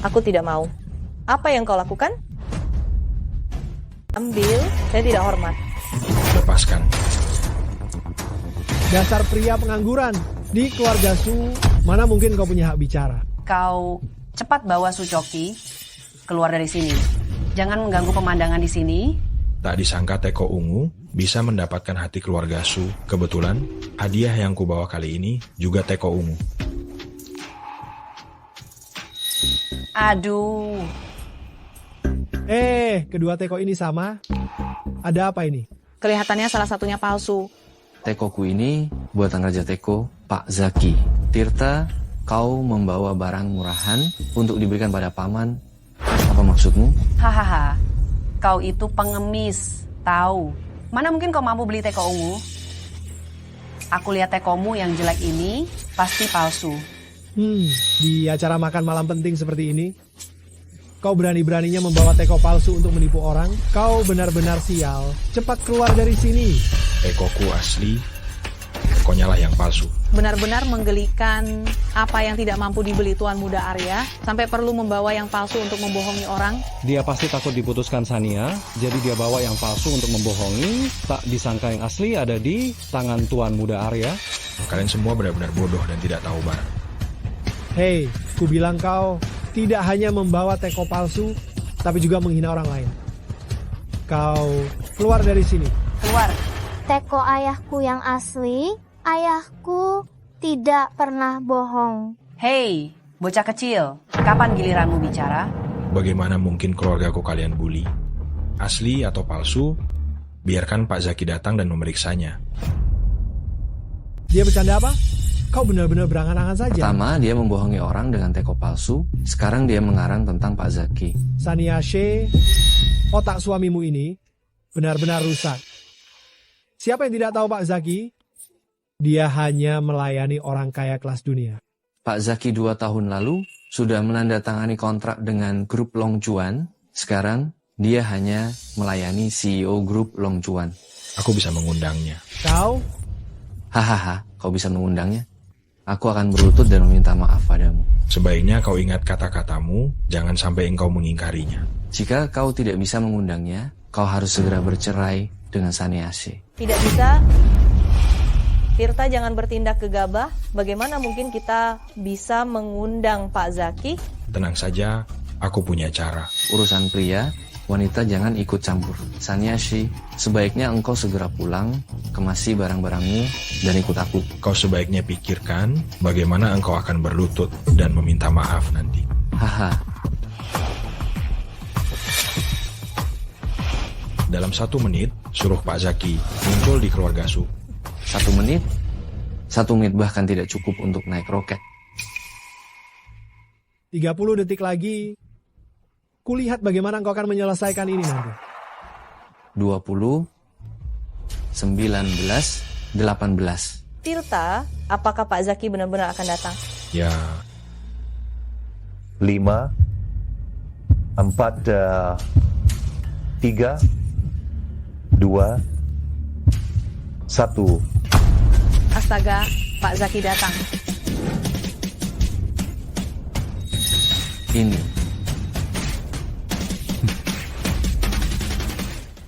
Aku tidak mau. Apa yang kau lakukan? Ambil, saya tidak hormat. Lepaskan. Dasar pria pengangguran. Di keluarga Su, mana mungkin kau punya hak bicara? Kau cepat bawa Sucoki keluar dari sini. Jangan mengganggu pemandangan di sini. Tak disangka teko ungu bisa mendapatkan hati keluarga Su. Kebetulan, hadiah yang kubawa kali ini juga teko ungu. Aduh. Kedua teko ini sama? Ada apa ini? Kelihatannya salah satunya palsu. Tekoku ini buatan Raja Teko, Pak Zaki. Tirta, kau membawa barang murahan untuk diberikan pada Paman. Apa maksudmu? Hahaha. Kau itu pengemis. Tahu. Mana mungkin kau mampu beli teko ungu? Aku lihat tekomu yang jelek ini pasti palsu. Di acara makan malam penting seperti ini, kau berani-beraninya membawa teko palsu untuk menipu orang? Kau benar-benar sial. Cepat keluar dari sini. Tekoku asli, konyalah yang palsu. Benar-benar menggelikan apa yang tidak mampu dibeli Tuan Muda Arya, sampai perlu membawa yang palsu untuk membohongi orang. Dia pasti takut diputuskan Sania, jadi dia bawa yang palsu untuk membohongi. Tak disangka yang asli ada di tangan Tuan Muda Arya. Kalian semua benar-benar bodoh dan tidak tahu barat. Hei, ku bilang kau tidak hanya membawa teko palsu, tapi juga menghina orang lain. Kau keluar dari sini. Keluar. Teko ayahku yang asli, ayahku tidak pernah bohong. Hei, bocah kecil, kapan giliranmu bicara? Bagaimana mungkin keluargaku kalian bully? Asli atau palsu? Biarkan Pak Zaki datang dan memeriksanya. Dia bercanda apa? Kau benar-benar berangan-angan saja. Pertama, dia membohongi orang dengan teko palsu. Sekarang dia mengarang tentang Pak Zaki. Saniashe, otak suamimu ini benar-benar rusak. Siapa yang tidak tahu Pak Zaki? Dia hanya melayani orang kaya kelas dunia. Pak Zaki 2 tahun lalu sudah menandatangani kontrak dengan grup Long Chuan. Sekarang, dia hanya melayani CEO grup Long Chuan. Aku bisa mengundangnya. Kau? Hahaha, kau bisa mengundangnya? Aku akan berlutut dan meminta maaf padamu. Sebaiknya kau ingat kata-katamu, jangan sampai engkau mengingkarinya. Jika kau tidak bisa mengundangnya, kau harus segera bercerai dengan Saniashe. Tidak bisa. Tirta jangan bertindak gegabah. Bagaimana mungkin kita bisa mengundang Pak Zaki? Tenang saja, aku punya cara. Urusan pria, wanita jangan ikut campur. Saniashe, sebaiknya engkau segera pulang, kemasi barang-barangmu, dan ikut aku. Kau sebaiknya pikirkan bagaimana engkau akan berlutut dan meminta maaf nanti. Haha. Dalam 1 menit, suruh Pak Zaki muncul di keluarga Su. 1 menit? 1 menit bahkan tidak cukup untuk naik roket. 30 detik lagi. Kulihat bagaimana engkau akan menyelesaikan ini nanti. 20, 19, 18. Tirta, apakah Pak Zaki benar-benar akan datang? Ya. 5, 4, 3, 2, 1. Astaga, Pak Zaki datang. Ini.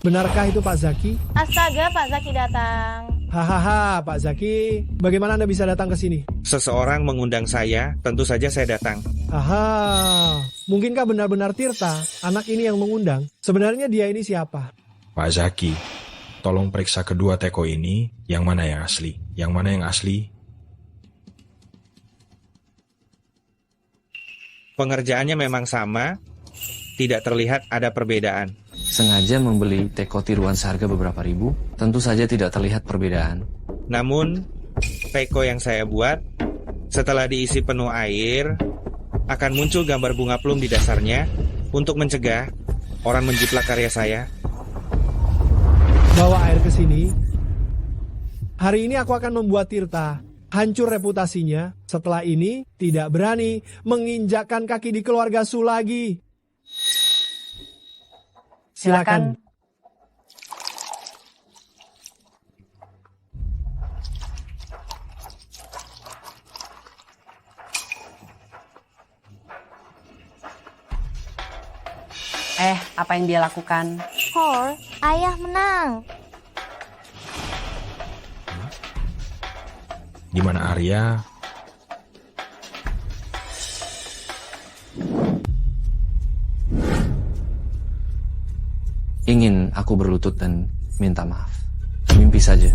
Benarkah itu Pak Zaki? Astaga, Pak Zaki datang. Hahaha, Pak Zaki, bagaimana Anda bisa datang ke sini? Seseorang mengundang saya, tentu saja saya datang. Aha, mungkinkah benar-benar Tirta, anak ini yang mengundang? Sebenarnya dia ini siapa? Pak Zaki, tolong periksa kedua teko ini, yang mana yang asli? Yang mana yang asli? Pengerjaannya memang sama, tidak terlihat ada perbedaan. Sengaja membeli teko tiruan seharga beberapa ribu, tentu saja tidak terlihat perbedaan. Namun, teko yang saya buat, setelah diisi penuh air, akan muncul gambar bunga plum di dasarnya untuk mencegah orang menjiplak karya saya. Bawa air ke sini. Hari ini aku akan membuat Tirta hancur reputasinya. Setelah ini tidak berani menginjakkan kaki di keluarga Su lagi. Silakan. Apa yang dia lakukan? Hor, ayah menang. Di mana Arya? Ingin aku berlutut dan minta maaf. Mimpi saja.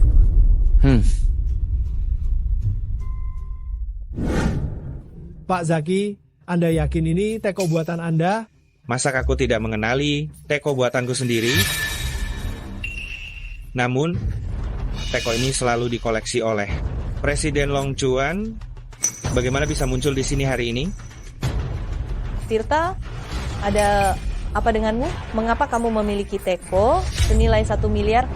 Pak Zaki, Anda yakin ini teko buatan Anda? Masa aku tidak mengenali teko buatanku sendiri? Namun, teko ini selalu dikoleksi oleh Presiden Long Chuan. Bagaimana bisa muncul di sini hari ini? Tirta, ada apa denganmu? Mengapa kamu memiliki teko senilai 1 miliar?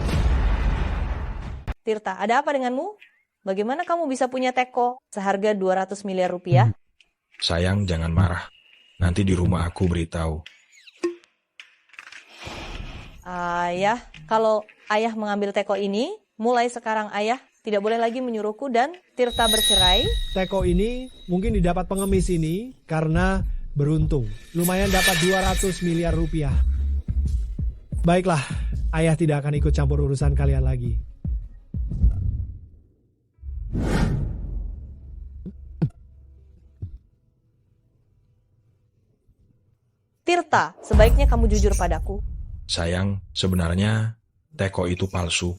Tirta, ada apa denganmu? Bagaimana kamu bisa punya teko seharga 200 miliar rupiah? Sayang, jangan marah. Nanti di rumah aku beritahu. Ayah, kalau ayah mengambil teko ini, mulai sekarang ayah tidak boleh lagi menyuruhku dan Tirta bercerai. Teko ini mungkin didapat pengemis ini karena beruntung. Lumayan dapat 200 miliar rupiah. Baiklah, ayah tidak akan ikut campur urusan kalian lagi. Tirta, sebaiknya kamu jujur padaku. Sayang, sebenarnya teko itu palsu.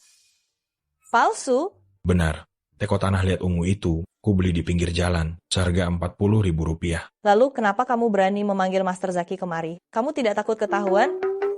Palsu? Benar, teko tanah liat ungu itu ku beli di pinggir jalan, seharga 40.000 rupiah. Lalu kenapa kamu berani memanggil Master Zaki kemari? Kamu tidak takut ketahuan?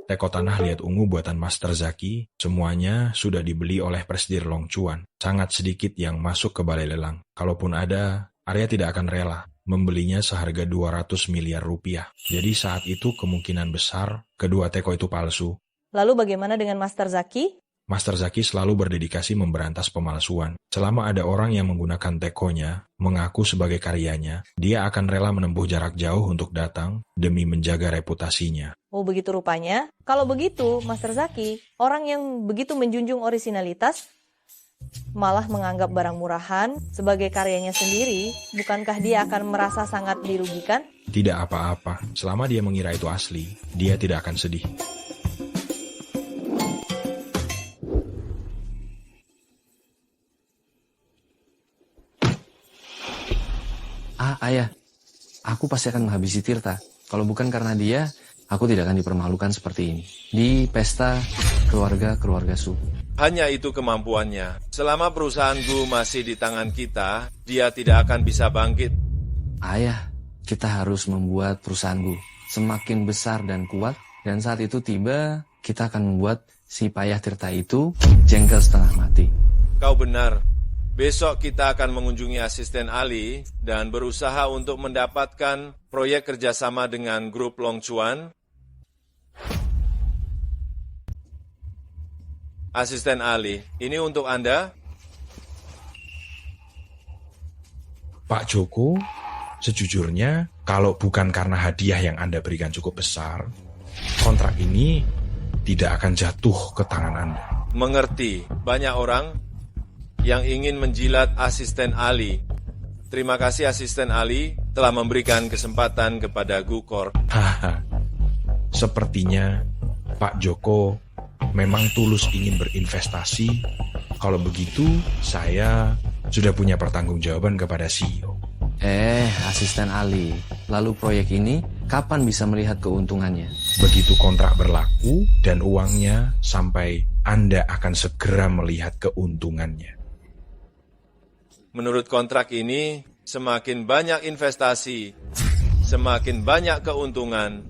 Teko tanah liat ungu buatan Master Zaki, semuanya sudah dibeli oleh Presidir Long Chuan. Sangat sedikit yang masuk ke balai lelang. Kalaupun ada, Arya tidak akan rela membelinya seharga 200 miliar rupiah. Jadi saat itu kemungkinan besar kedua teko itu palsu. Lalu bagaimana dengan Master Zaki? Master Zaki selalu berdedikasi memberantas pemalsuan. Selama ada orang yang menggunakan tekonya, mengaku sebagai karyanya, dia akan rela menempuh jarak jauh untuk datang demi menjaga reputasinya. Oh begitu rupanya. Kalau begitu, Master Zaki, orang yang begitu menjunjung orisinalitas, malah menganggap barang murahan sebagai karyanya sendiri, bukankah dia akan merasa sangat dirugikan? Tidak apa-apa, selama dia mengira itu asli, dia tidak akan sedih. Ayah, aku pasti akan menghabisi Tirta. Kalau bukan karena dia, aku tidak akan dipermalukan seperti ini. Di pesta keluarga Su. Hanya itu kemampuannya. Selama perusahaanku masih di tangan kita, dia tidak akan bisa bangkit. Ayah, kita harus membuat perusahaanku semakin besar dan kuat. Dan saat itu tiba, kita akan membuat si payah Tirta itu jengkel setengah mati. Kau benar. Besok kita akan mengunjungi asisten Ali dan berusaha untuk mendapatkan proyek kerjasama dengan grup Long Chuan. Asisten Ali, ini untuk Anda. Pak Joko, sejujurnya kalau bukan karena hadiah yang Anda berikan cukup besar, kontrak ini tidak akan jatuh ke tangan Anda. Mengerti, banyak orang yang ingin menjilat asisten Ali. Terima kasih asisten Ali telah memberikan kesempatan kepada Gukor. Sepertinya Pak Joko memang tulus ingin berinvestasi. Kalau begitu, saya sudah punya pertanggungjawaban kepada CEO. Asisten Ali, lalu proyek ini kapan bisa melihat keuntungannya? Begitu kontrak berlaku dan uangnya sampai, Anda akan segera melihat keuntungannya. Menurut kontrak ini, semakin banyak investasi, semakin banyak keuntungan.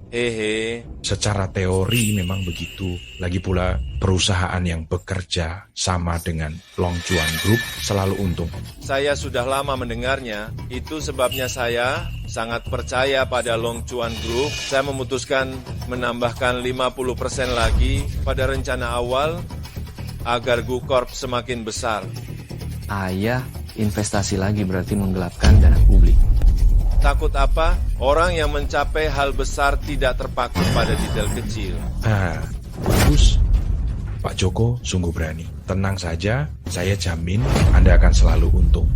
Secara teori memang begitu. Lagi pula, perusahaan yang bekerja sama dengan Long Chuan Group selalu untung. Saya sudah lama mendengarnya, itu sebabnya saya sangat percaya pada Long Chuan Group. Saya memutuskan menambahkan 50% lagi pada rencana awal agar Gukorp semakin besar. Ayah, investasi lagi berarti menggelapkan dana publik. Takut apa? Orang yang mencapai hal besar tidak terpaku pada detail kecil. Bagus. Pak Joko sungguh berani. Tenang saja, saya jamin Anda akan selalu untung.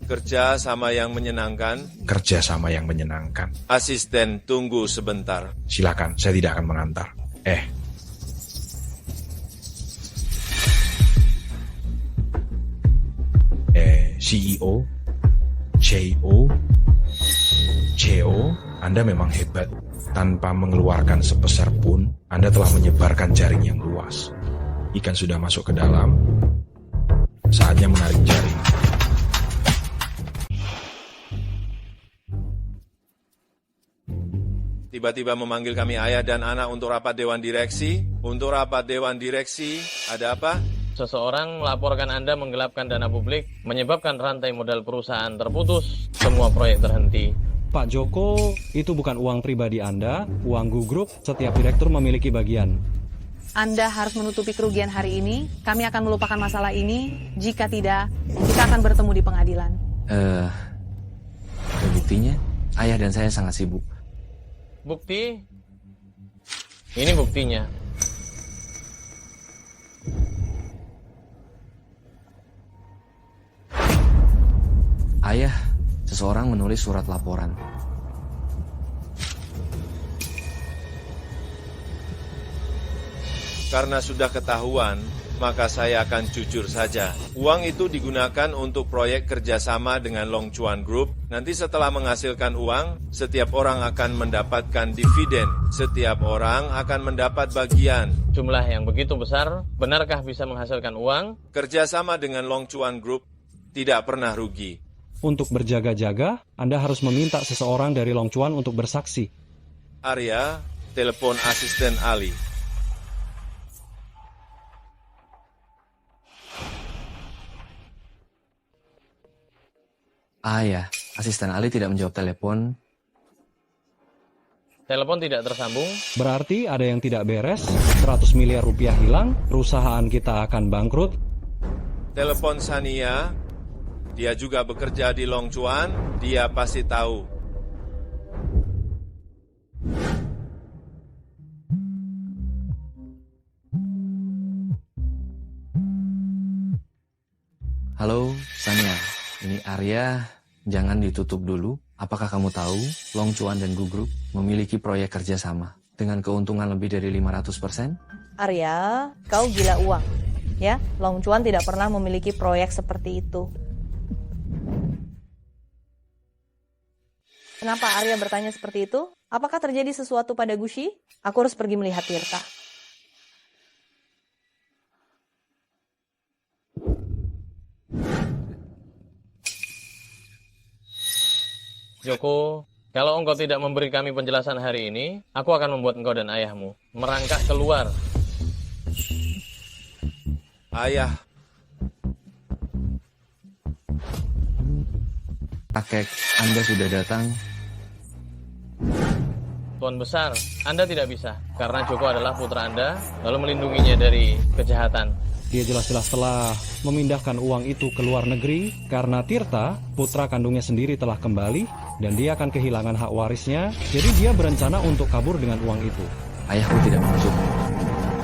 Kerja sama yang menyenangkan. Kerja sama yang menyenangkan. Asisten, tunggu sebentar. Silakan, saya tidak akan mengantar. CEO, CEO, Anda memang hebat. Tanpa mengeluarkan sepeser pun, Anda telah menyebarkan jaring yang luas. Ikan sudah masuk ke dalam, saatnya menarik jaring. Tiba-tiba memanggil kami ayah dan anak untuk rapat Dewan Direksi. Untuk rapat Dewan Direksi, ada apa? Seseorang melaporkan Anda menggelapkan dana publik, menyebabkan rantai modal perusahaan terputus, semua proyek terhenti. Pak Joko, itu bukan uang pribadi Anda, uang Group, setiap direktur memiliki bagian. Anda harus menutupi kerugian hari ini. Kami akan melupakan masalah ini. Jika tidak, kita akan bertemu di pengadilan. Buktinya, ayah dan saya sangat sibuk. Bukti? Ini buktinya. Ayah, seseorang menulis surat laporan. Karena sudah ketahuan, maka saya akan jujur saja. Uang itu digunakan untuk proyek kerjasama dengan Long Chuan Group. Nanti setelah menghasilkan uang, setiap orang akan mendapatkan dividen. Setiap orang akan mendapat bagian. Jumlah yang begitu besar, benarkah bisa menghasilkan uang? Kerjasama dengan Long Chuan Group tidak pernah rugi. Untuk berjaga-jaga, Anda harus meminta seseorang dari Long Chuan untuk bersaksi. Arya, telepon asisten Ali. Ayah, asisten Ali tidak menjawab telepon. Telepon tidak tersambung. Berarti ada yang tidak beres, 100 miliar rupiah hilang, perusahaan kita akan bangkrut. Telepon Sania, dia juga bekerja di Long Chuan, dia pasti tahu. Halo, Sania. Ini Arya, jangan ditutup dulu. Apakah kamu tahu Long Chuan dan Group memiliki proyek kerjasama dengan keuntungan lebih dari 500%? Arya, kau gila uang. Ya, Long Chuan tidak pernah memiliki proyek seperti itu. Kenapa Arya bertanya seperti itu? Apakah terjadi sesuatu pada Gushi? Aku harus pergi melihat Tirta. Joko, kalau engkau tidak memberi kami penjelasan hari ini, aku akan membuat engkau dan ayahmu merangkak keluar. Ayah. Kakek, Anda sudah datang. Tuan Besar, Anda tidak bisa, karena Joko adalah putra Anda, lalu melindunginya dari kejahatan. Dia jelas-jelas telah memindahkan uang itu ke luar negeri karena Tirta, putra kandungnya sendiri telah kembali dan dia akan kehilangan hak warisnya. Jadi dia berencana untuk kabur dengan uang itu. Ayahku tidak maksud.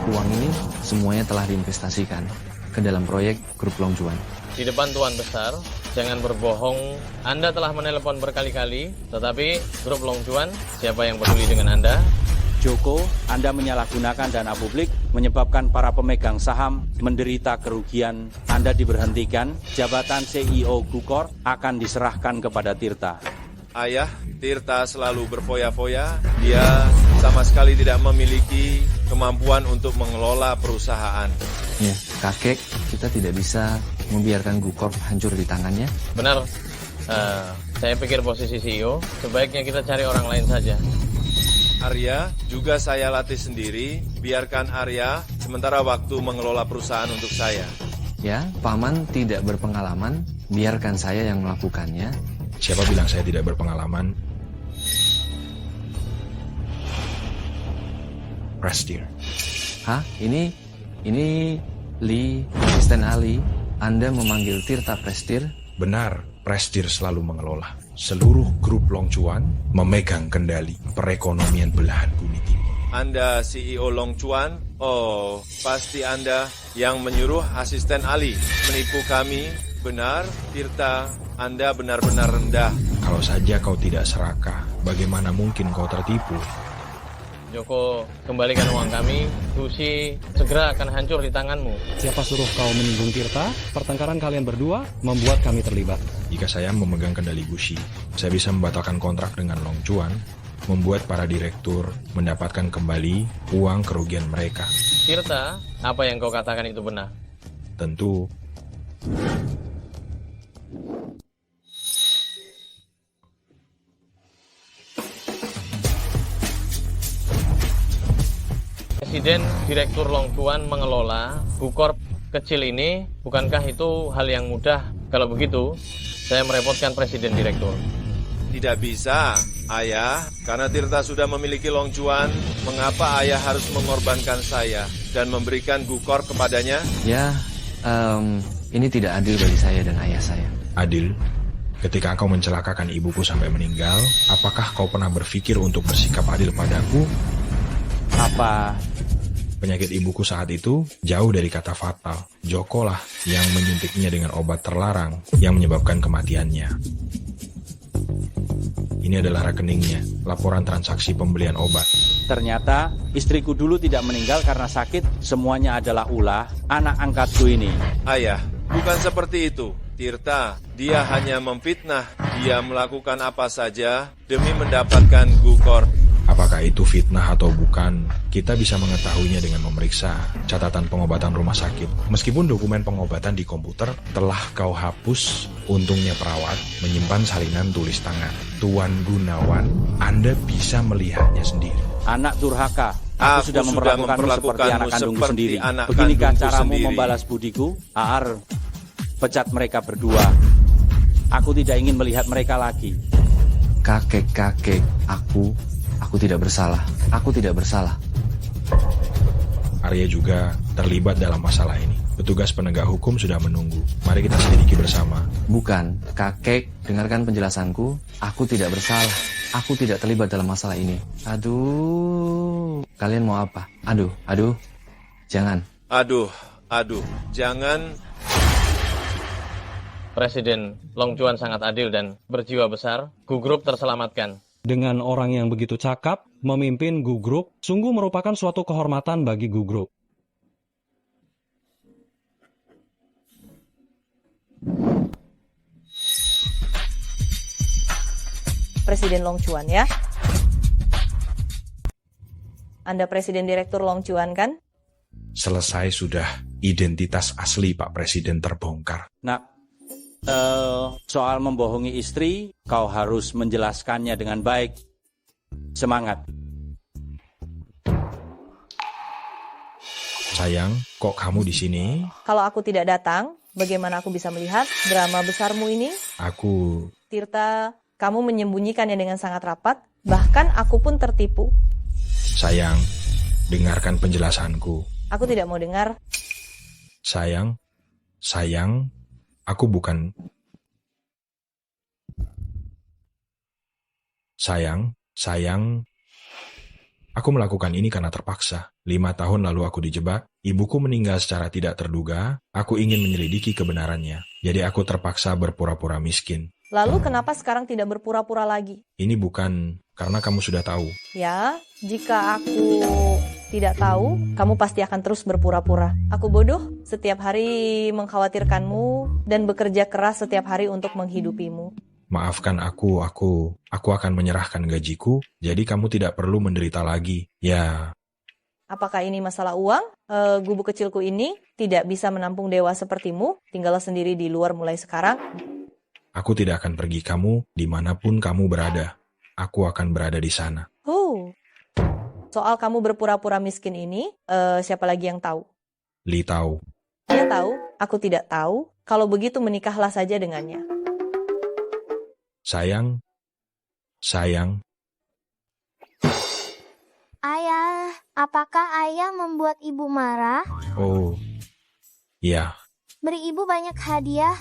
Uang ini semuanya telah diinvestasikan ke dalam proyek Grup Long Chuan. Di depan Tuan Besar, jangan berbohong. Anda telah menelepon berkali-kali, tetapi Grup Long Chuan, siapa yang peduli dengan Anda? Joko, Anda menyalahgunakan dana publik, menyebabkan para pemegang saham menderita kerugian. Anda diberhentikan, jabatan CEO Gukor akan diserahkan kepada Tirta. Ayah, Tirta selalu berfoya-foya. Dia sama sekali tidak memiliki kemampuan untuk mengelola perusahaan. Ya, kakek, kita tidak bisa membiarkan Gukor hancur di tangannya. Benar, saya pikir posisi CEO, sebaiknya kita cari orang lain saja. Arya, juga saya latih sendiri. Biarkan Arya sementara waktu mengelola perusahaan untuk saya. Ya, Paman tidak berpengalaman, biarkan saya yang melakukannya. Siapa bilang saya tidak berpengalaman? Prestir. Hah? Ini Lee, asisten Ali. Anda memanggil Tirta Prestir? Benar, Prestir selalu mengelola. Seluruh grup Long Chuan memegang kendali perekonomian belahan bumi timur. Anda CEO Long Chuan? Oh, pasti Anda yang menyuruh asisten Ali menipu kami. Benar, Tirta, Anda benar-benar rendah. Kalau saja kau tidak serakah, bagaimana mungkin kau tertipu? Joko, kembalikan uang kami. Gushi segera akan hancur di tanganmu. Siapa suruh kau menyinggung Tirta? Pertengkaran kalian berdua membuat kami terlibat. Jika saya memegang kendali Gushi, saya bisa membatalkan kontrak dengan Long Chuan, membuat para direktur mendapatkan kembali uang kerugian mereka. Tirta, apa yang kau katakan itu benar? Tentu. Presiden Direktur Long Chuan mengelola Gukor kecil ini, bukankah itu hal yang mudah? Kalau begitu, saya merepotkan Presiden Direktur. Tidak bisa, Ayah. Karena Tirta sudah memiliki Long Juan, mengapa Ayah harus mengorbankan saya dan memberikan Gukor kepadanya? Ya, ini tidak adil bagi saya dan ayah saya. Adil? Ketika kau mencelakakan ibuku sampai meninggal, apakah kau pernah berpikir untuk bersikap adil padaku? Apa? Penyakit ibuku saat itu jauh dari kata fatal. Joko lah yang menyuntiknya dengan obat terlarang yang menyebabkan kematiannya. Ini adalah rekeningnya, laporan transaksi pembelian obat. Ternyata istriku dulu tidak meninggal karena sakit, semuanya adalah ulah anak angkatku ini. Ayah, bukan seperti itu. Tirta, dia hanya memfitnah. Dia melakukan apa saja demi mendapatkan Gukor. Apakah itu fitnah atau bukan, kita bisa mengetahuinya dengan memeriksa catatan pengobatan rumah sakit. Meskipun dokumen pengobatan di komputer telah kau hapus, untungnya perawat menyimpan salinan tulis tangan. Tuan Gunawan, Anda bisa melihatnya sendiri. Anak durhaka, aku sudah memperlakukanmu seperti anak kandungku sendiri. Beginikah caramu membalas budiku? Aar, pecat mereka berdua. Aku tidak ingin melihat mereka lagi. Kakek-kakek, aku tidak bersalah. Aku tidak bersalah. Arya juga terlibat dalam masalah ini. Petugas penegak hukum sudah menunggu. Mari kita selidiki bersama. Bukan, kakek, dengarkan penjelasanku. Aku tidak bersalah. Aku tidak terlibat dalam masalah ini. Aduh, kalian mau apa? Aduh, jangan. Aduh, jangan. Presiden Long Juan sangat adil dan berjiwa besar. Gugrup terselamatkan. Dengan orang yang begitu cakap, memimpin Gugrup sungguh merupakan suatu kehormatan bagi Gugrup. Presiden Long Juan ya. Anda Presiden Direktur Long Juan kan? Selesai sudah, identitas asli Pak Presiden terbongkar. Nah, soal membohongi istri, kau harus menjelaskannya dengan baik. Semangat. Sayang, kok kamu di sini? Kalau aku tidak datang, bagaimana aku bisa melihat drama besarmu ini? Tirta, kamu menyembunyikannya dengan sangat rapat, bahkan aku pun tertipu. Sayang, dengarkan penjelasanku. Aku tidak mau dengar. Sayang, aku bukan... Sayang, aku melakukan ini karena terpaksa. 5 tahun lalu aku dijebak, ibuku meninggal secara tidak terduga, aku ingin menyelidiki kebenarannya. Jadi aku terpaksa berpura-pura miskin. Lalu kenapa sekarang tidak berpura-pura lagi? Ini bukan karena kamu sudah tahu. Ya, jika aku tidak tahu, kamu pasti akan terus berpura-pura. Aku bodoh, setiap hari mengkhawatirkanmu dan bekerja keras setiap hari untuk menghidupimu. Maafkan aku akan menyerahkan gajiku, jadi kamu tidak perlu menderita lagi. Ya. Apakah ini masalah uang? Gubuk kecilku ini tidak bisa menampung dewa sepertimu, tinggal sendiri di luar mulai sekarang. Aku tidak akan pergi kamu dimanapun kamu berada. Aku akan berada di sana. Soal kamu berpura-pura miskin ini, siapa lagi yang tahu? Li tahu. Dia tahu, aku tidak tahu. Kalau begitu menikahlah saja dengannya. Sayang. Ayah, apakah ayah membuat ibu marah? Oh, iya. Beri ibu banyak hadiah.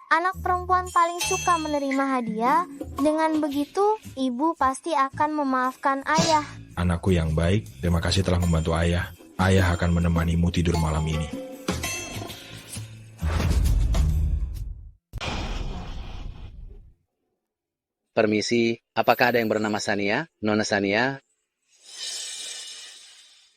Anak perempuan paling suka menerima hadiah. Dengan begitu, ibu pasti akan memaafkan ayah. Anakku yang baik, terima kasih telah membantu ayah. Ayah akan menemanimu tidur malam ini. Permisi, apakah ada yang bernama Sania? Nona Sania?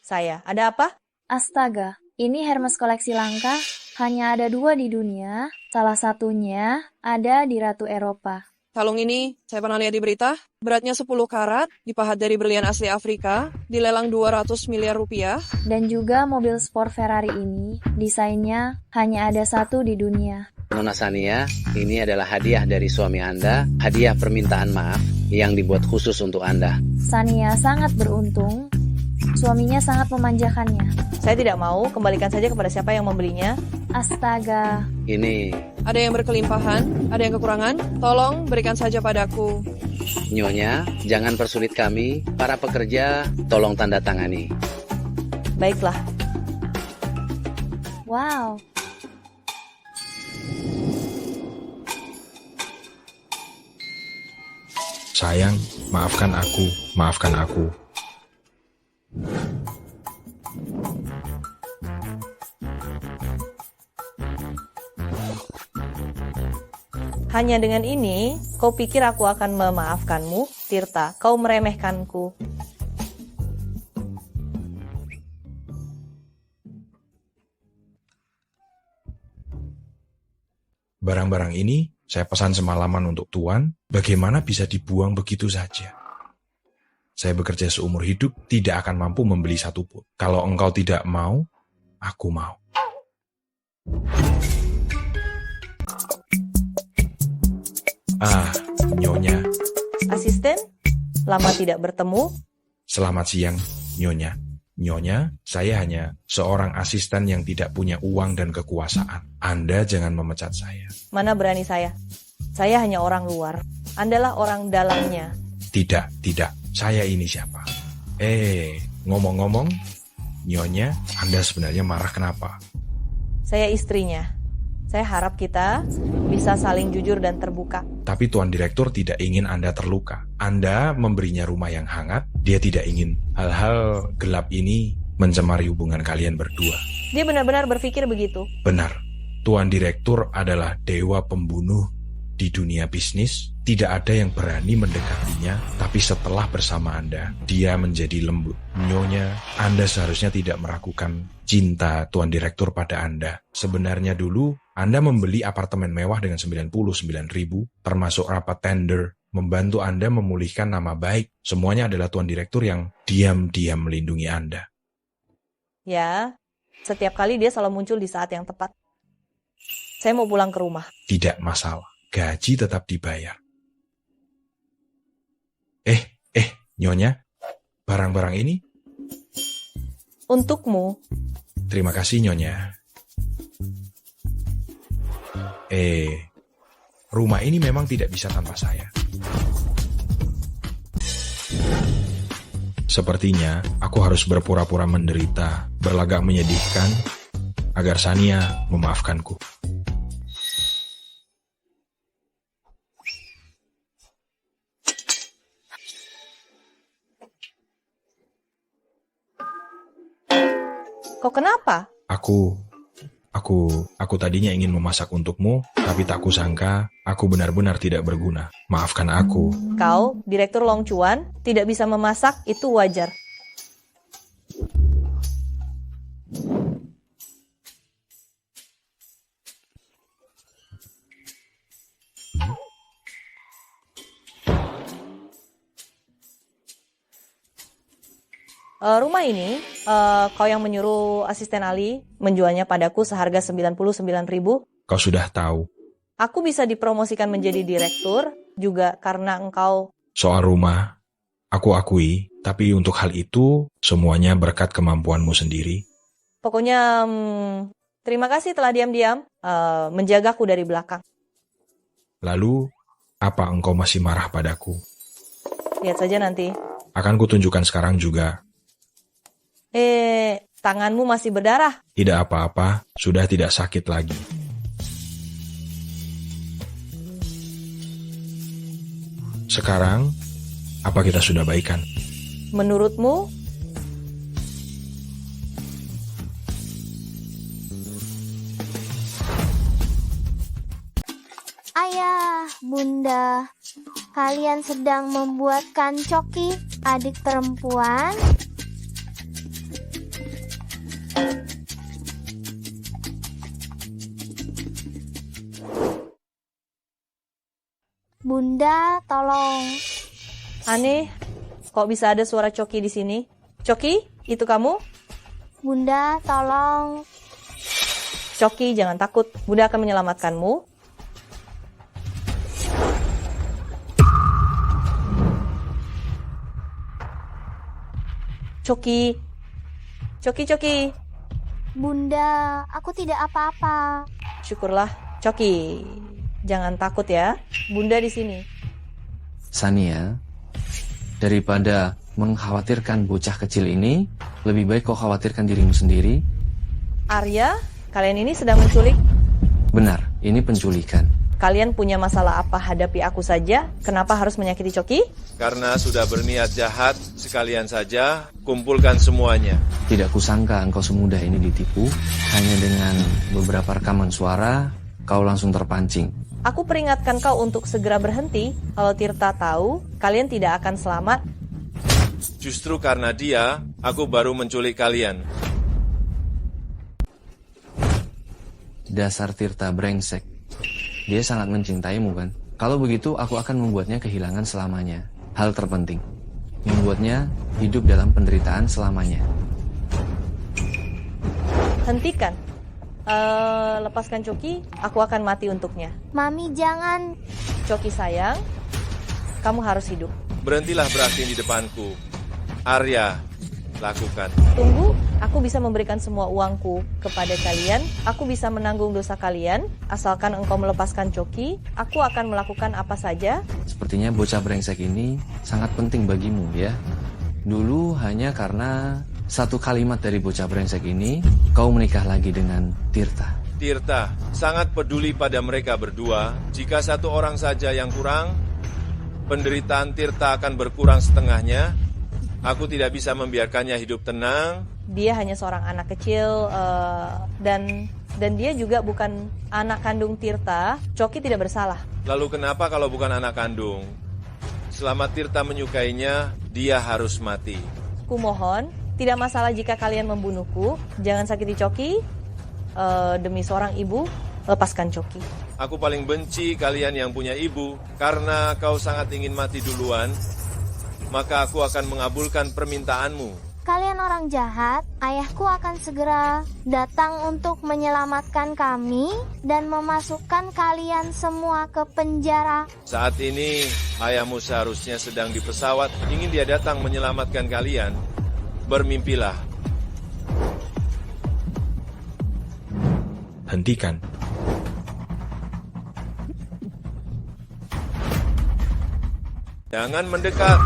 Saya, ada apa? Astaga, ini Hermes koleksi langka. Hanya ada 2 di dunia, salah satunya ada di Ratu Eropa. Kalung ini, saya pernah lihat di berita, beratnya 10 karat, dipahat dari berlian asli Afrika, dilelang 200 miliar rupiah. Dan juga mobil sport Ferrari ini, desainnya hanya ada 1 di dunia. Nona Sania, ini adalah hadiah dari suami Anda, hadiah permintaan maaf yang dibuat khusus untuk Anda. Sania sangat beruntung, Suaminya sangat memanjakannya. Saya tidak mau, kembalikan saja kepada siapa yang membelinya. Astaga. Ini, Ada yang berkelimpahan, ada yang kekurangan. Tolong berikan saja padaku. Nyonya, jangan persulit kami. Para pekerja, tolong tanda tangani. Baiklah. Wow. Sayang, maafkan aku, maafkan aku. Hanya dengan ini, kau pikir aku akan memaafkanmu, Tirta? Kau meremehkanku. Barang-barang ini saya pesan semalaman untuk Tuan, bagaimana bisa dibuang begitu saja? Saya bekerja seumur hidup, tidak akan mampu membeli satu pun. Kalau engkau tidak mau, aku mau. Ah, Nyonya. Asisten, lama tidak bertemu. Selamat siang, Nyonya. Nyonya, saya hanya seorang asisten yang tidak punya uang dan kekuasaan. Anda jangan memecat saya. Mana berani saya? Saya hanya orang luar. Andalah orang dalamnya. Tidak, tidak. Saya ini siapa? Ngomong-ngomong, Nyonya, Anda sebenarnya marah kenapa? Saya istrinya. Saya harap kita bisa saling jujur dan terbuka. Tapi Tuan Direktur tidak ingin Anda terluka. Anda memberinya rumah yang hangat, dia tidak ingin hal-hal gelap ini mencemari hubungan kalian berdua. Dia benar-benar berpikir begitu. Benar, Tuan Direktur adalah dewa pembunuh di dunia bisnis. Tidak ada yang berani mendekatinya, tapi setelah bersama Anda, dia menjadi lembut. Nyonya, Anda seharusnya tidak meragukan cinta Tuan Direktur pada Anda. Sebenarnya dulu, Anda membeli apartemen mewah dengan 99.000, termasuk rapat tender, membantu Anda memulihkan nama baik. Semuanya adalah Tuan Direktur yang diam-diam melindungi Anda. Ya, setiap kali dia selalu muncul di saat yang tepat. Saya mau pulang ke rumah. Tidak masalah, gaji tetap dibayar. Nyonya, barang-barang ini untukmu. Terima kasih, Nyonya. Rumah ini memang tidak bisa tanpa saya. Sepertinya aku harus berpura-pura menderita, berlagak menyedihkan, agar Sania memaafkanku. Kok kenapa? Aku tadinya ingin memasak untukmu, tapi tak kusangka aku benar-benar tidak berguna. Maafkan aku. Kau, Direktur Long Chuan, tidak bisa memasak, itu wajar. Rumah ini, kau yang menyuruh asisten Ali menjualnya padaku seharga 99.000. Kau sudah tahu. Aku bisa dipromosikan menjadi direktur juga karena engkau. Soal rumah, aku akui, tapi untuk hal itu semuanya berkat kemampuanmu sendiri. Pokoknya, terima kasih telah diam-diam menjagaku dari belakang. Lalu, apa engkau masih marah padaku? Lihat saja nanti. Akan kutunjukkan sekarang juga. Tanganmu masih berdarah. Tidak apa-apa, sudah tidak sakit lagi. Sekarang, apa kita sudah baikan? Menurutmu? Ayah, Bunda, kalian sedang membuatkan Coki, adik perempuan? Bunda, tolong. Aneh, kok bisa ada suara Coki di sini? Coki, itu kamu? Bunda, tolong. Coki, jangan takut. Bunda akan menyelamatkanmu. Coki, Coki. Bunda, aku tidak apa-apa. Syukurlah, Coki. Jangan takut ya. Bunda di sini. Sania, daripada mengkhawatirkan bocah kecil ini, lebih baik kau khawatirkan dirimu sendiri. Arya, kalian ini sedang menculik. Benar, ini penculikan. Kalian punya masalah apa hadapi aku saja? Kenapa harus menyakiti Coki? Karena sudah berniat jahat, sekalian saja kumpulkan semuanya. Tidak kusangka engkau semudah ini ditipu. Hanya dengan beberapa rekaman suara, kau langsung terpancing. Aku peringatkan kau untuk segera berhenti. Kalau Tirta tahu, kalian tidak akan selamat. Justru karena dia, aku baru menculik kalian. Dasar Tirta brengsek. Dia sangat mencintaimu kan? Kalau begitu, aku akan membuatnya kehilangan selamanya. Hal terpenting, membuatnya hidup dalam penderitaan selamanya. Hentikan. Lepaskan Coki, aku akan mati untuknya. Mami, jangan. Coki sayang, kamu harus hidup. Berhentilah beraksi di depanku. Arya, lakukan. Tunggu, aku bisa memberikan semua uangku kepada kalian. Aku bisa menanggung dosa kalian. Asalkan engkau melepaskan Coki, aku akan melakukan apa saja. Sepertinya bocah brengsek ini sangat penting bagimu ya. Dulu hanya karena satu kalimat dari bocah brengsek ini, kau menikah lagi dengan Tirta. Tirta sangat peduli pada mereka berdua. Jika satu orang saja yang kurang, penderitaan Tirta akan berkurang setengahnya. Aku tidak bisa membiarkannya hidup tenang. Dia hanya seorang anak kecil dan dia juga bukan anak kandung Tirta. Coki tidak bersalah. Lalu kenapa kalau bukan anak kandung? Selama Tirta menyukainya, dia harus mati. Kumohon, tidak masalah jika kalian membunuhku. Jangan sakiti Coki. Demi seorang ibu, lepaskan Coki. Aku paling benci kalian yang punya ibu. Karena kau sangat ingin mati duluan, maka aku akan mengabulkan permintaanmu. Kalian orang jahat, ayahku akan segera datang untuk menyelamatkan kami dan memasukkan kalian semua ke penjara. Saat ini, ayahmu seharusnya sedang di pesawat. Ingin dia datang menyelamatkan kalian. Bermimpilah. Hentikan. Jangan mendekat.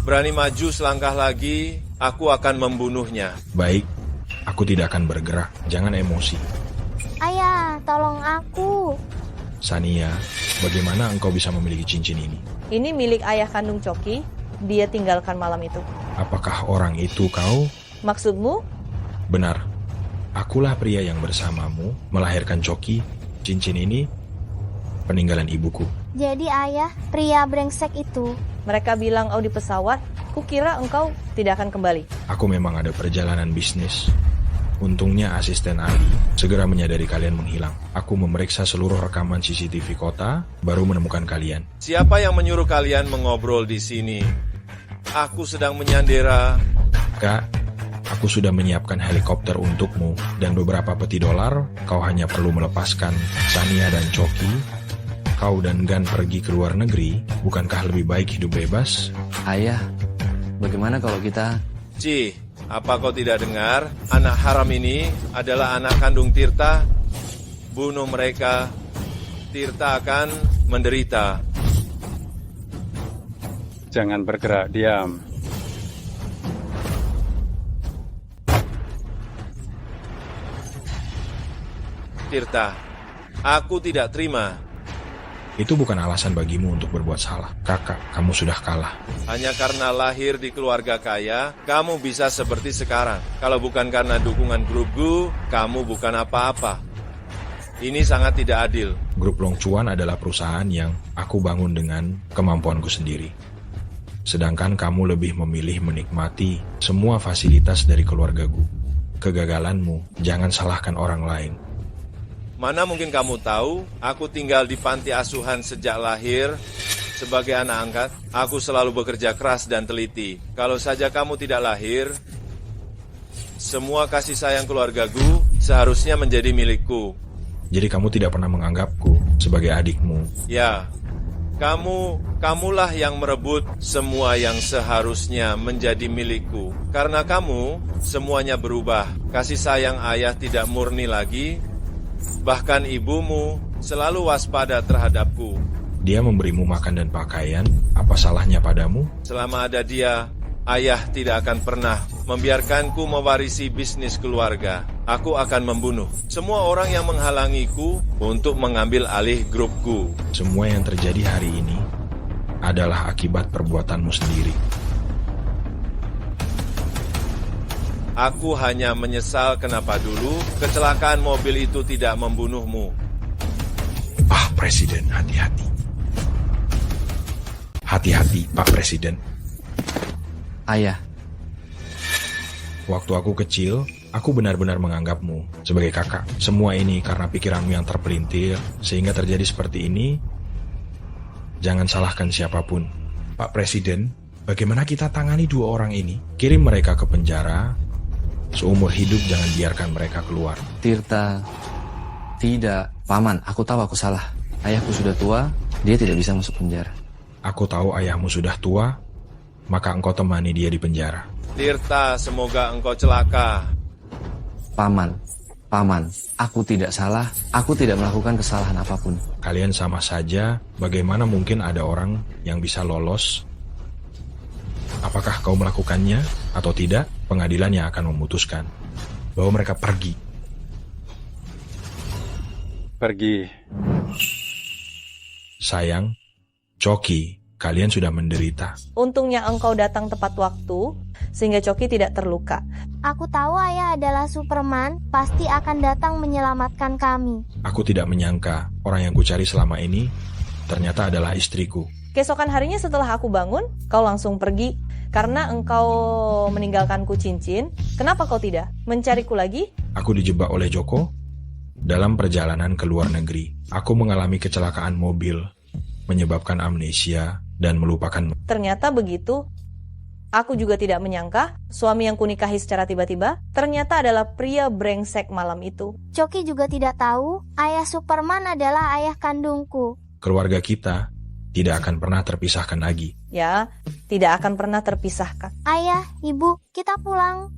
Berani maju selangkah lagi, aku akan membunuhnya. Baik, aku tidak akan bergerak. Jangan emosi. Ayah, tolong aku. Sania, bagaimana engkau bisa memiliki cincin ini? Ini milik ayah kandung Coki. Dia tinggalkan malam itu. Apakah orang itu kau? Maksudmu? Benar. Akulah pria yang bersamamu melahirkan Coki. Cincin ini peninggalan ibuku. Jadi ayah, pria brengsek itu. Mereka bilang kau di pesawat, kukira engkau tidak akan kembali. Aku memang ada perjalanan bisnis. Untungnya asisten Ali segera menyadari kalian menghilang. Aku memeriksa seluruh rekaman CCTV kota, baru menemukan kalian. Siapa yang menyuruh kalian mengobrol di sini? Aku sedang menyandera. Kak, aku sudah menyiapkan helikopter untukmu dan beberapa peti dolar. Kau hanya perlu melepaskan Sania dan Coki. Kau dan Gan pergi ke luar negeri, bukankah lebih baik hidup bebas? Ayah, bagaimana kalau kita... Ci, apa kau tidak dengar? Anak haram ini adalah anak kandung Tirta. Bunuh mereka, Tirta akan menderita. Jangan bergerak, diam. Tirta, aku tidak terima. Itu bukan alasan bagimu untuk berbuat salah. Kakak, kamu sudah kalah. Hanya karena lahir di keluarga kaya, kamu bisa seperti sekarang. Kalau bukan karena dukungan grup Gu, kamu bukan apa-apa. Ini sangat tidak adil. Grup Long Chuan adalah perusahaan yang aku bangun dengan kemampuanku sendiri. Sedangkan kamu lebih memilih menikmati semua fasilitas dari keluarga Gu. Kegagalanmu, jangan salahkan orang lain. Mana mungkin kamu tahu, aku tinggal di panti asuhan sejak lahir. Sebagai anak angkat, aku selalu bekerja keras dan teliti. Kalau saja kamu tidak lahir, semua kasih sayang keluarga Gu seharusnya menjadi milikku. Jadi kamu tidak pernah menganggapku sebagai adikmu? Ya, Kamulah yang merebut semua yang seharusnya menjadi milikku. Karena kamu, semuanya berubah. Kasih sayang ayah tidak murni lagi. Bahkan ibumu selalu waspada terhadapku. Dia memberimu makan dan pakaian, apa salahnya padamu? Selama ada dia, ayah tidak akan pernah membiarkanku mewarisi bisnis keluarga. Aku akan membunuh semua orang yang menghalangiku untuk mengambil alih grupku. Semua yang terjadi hari ini adalah akibat perbuatanmu sendiri. Aku hanya menyesal kenapa dulu kecelakaan mobil itu tidak membunuhmu. Presiden, hati-hati. Hati-hati, Pak Presiden. Ayah. Waktu aku kecil, aku benar-benar menganggapmu sebagai kakak. Semua ini karena pikiranmu yang terpelintir, sehingga terjadi seperti ini. Jangan salahkan siapapun. Pak Presiden, bagaimana kita tangani dua orang ini? Kirim mereka ke penjara, seumur hidup jangan biarkan mereka keluar. Tirta, tidak. Paman, aku tahu aku salah. Ayahku sudah tua, dia tidak bisa masuk penjara. Aku tahu ayahmu sudah tua, maka engkau temani dia di penjara. Tirta, semoga engkau celaka. Paman, aku tidak salah, aku tidak melakukan kesalahan apapun. Kalian sama saja, bagaimana mungkin ada orang yang bisa lolos? Apakah kau melakukannya atau tidak? Pengadilan yang akan memutuskan. Bahwa mereka pergi. Sayang, Coki, kalian sudah menderita. Untungnya engkau datang tepat waktu, sehingga Coki tidak terluka. Aku tahu ayah adalah Superman, pasti akan datang menyelamatkan kami. Aku tidak menyangka orang yang kucari selama ini ternyata adalah istriku. Keesokan harinya setelah aku bangun, kau langsung pergi. Karena engkau meninggalkanku cincin, kenapa kau tidak mencariku lagi? Aku dijebak oleh Joko dalam perjalanan ke luar negeri. Aku mengalami kecelakaan mobil, menyebabkan amnesia dan melupakan. Ternyata begitu. Aku juga tidak menyangka suami yang kunikahi secara tiba-tiba ternyata adalah pria brengsek malam itu. Coki juga tidak tahu ayah Superman adalah ayah kandungku. Keluarga kita tidak akan pernah terpisahkan lagi. Ya, tidak akan pernah terpisahkan. Ayah, ibu, kita pulang.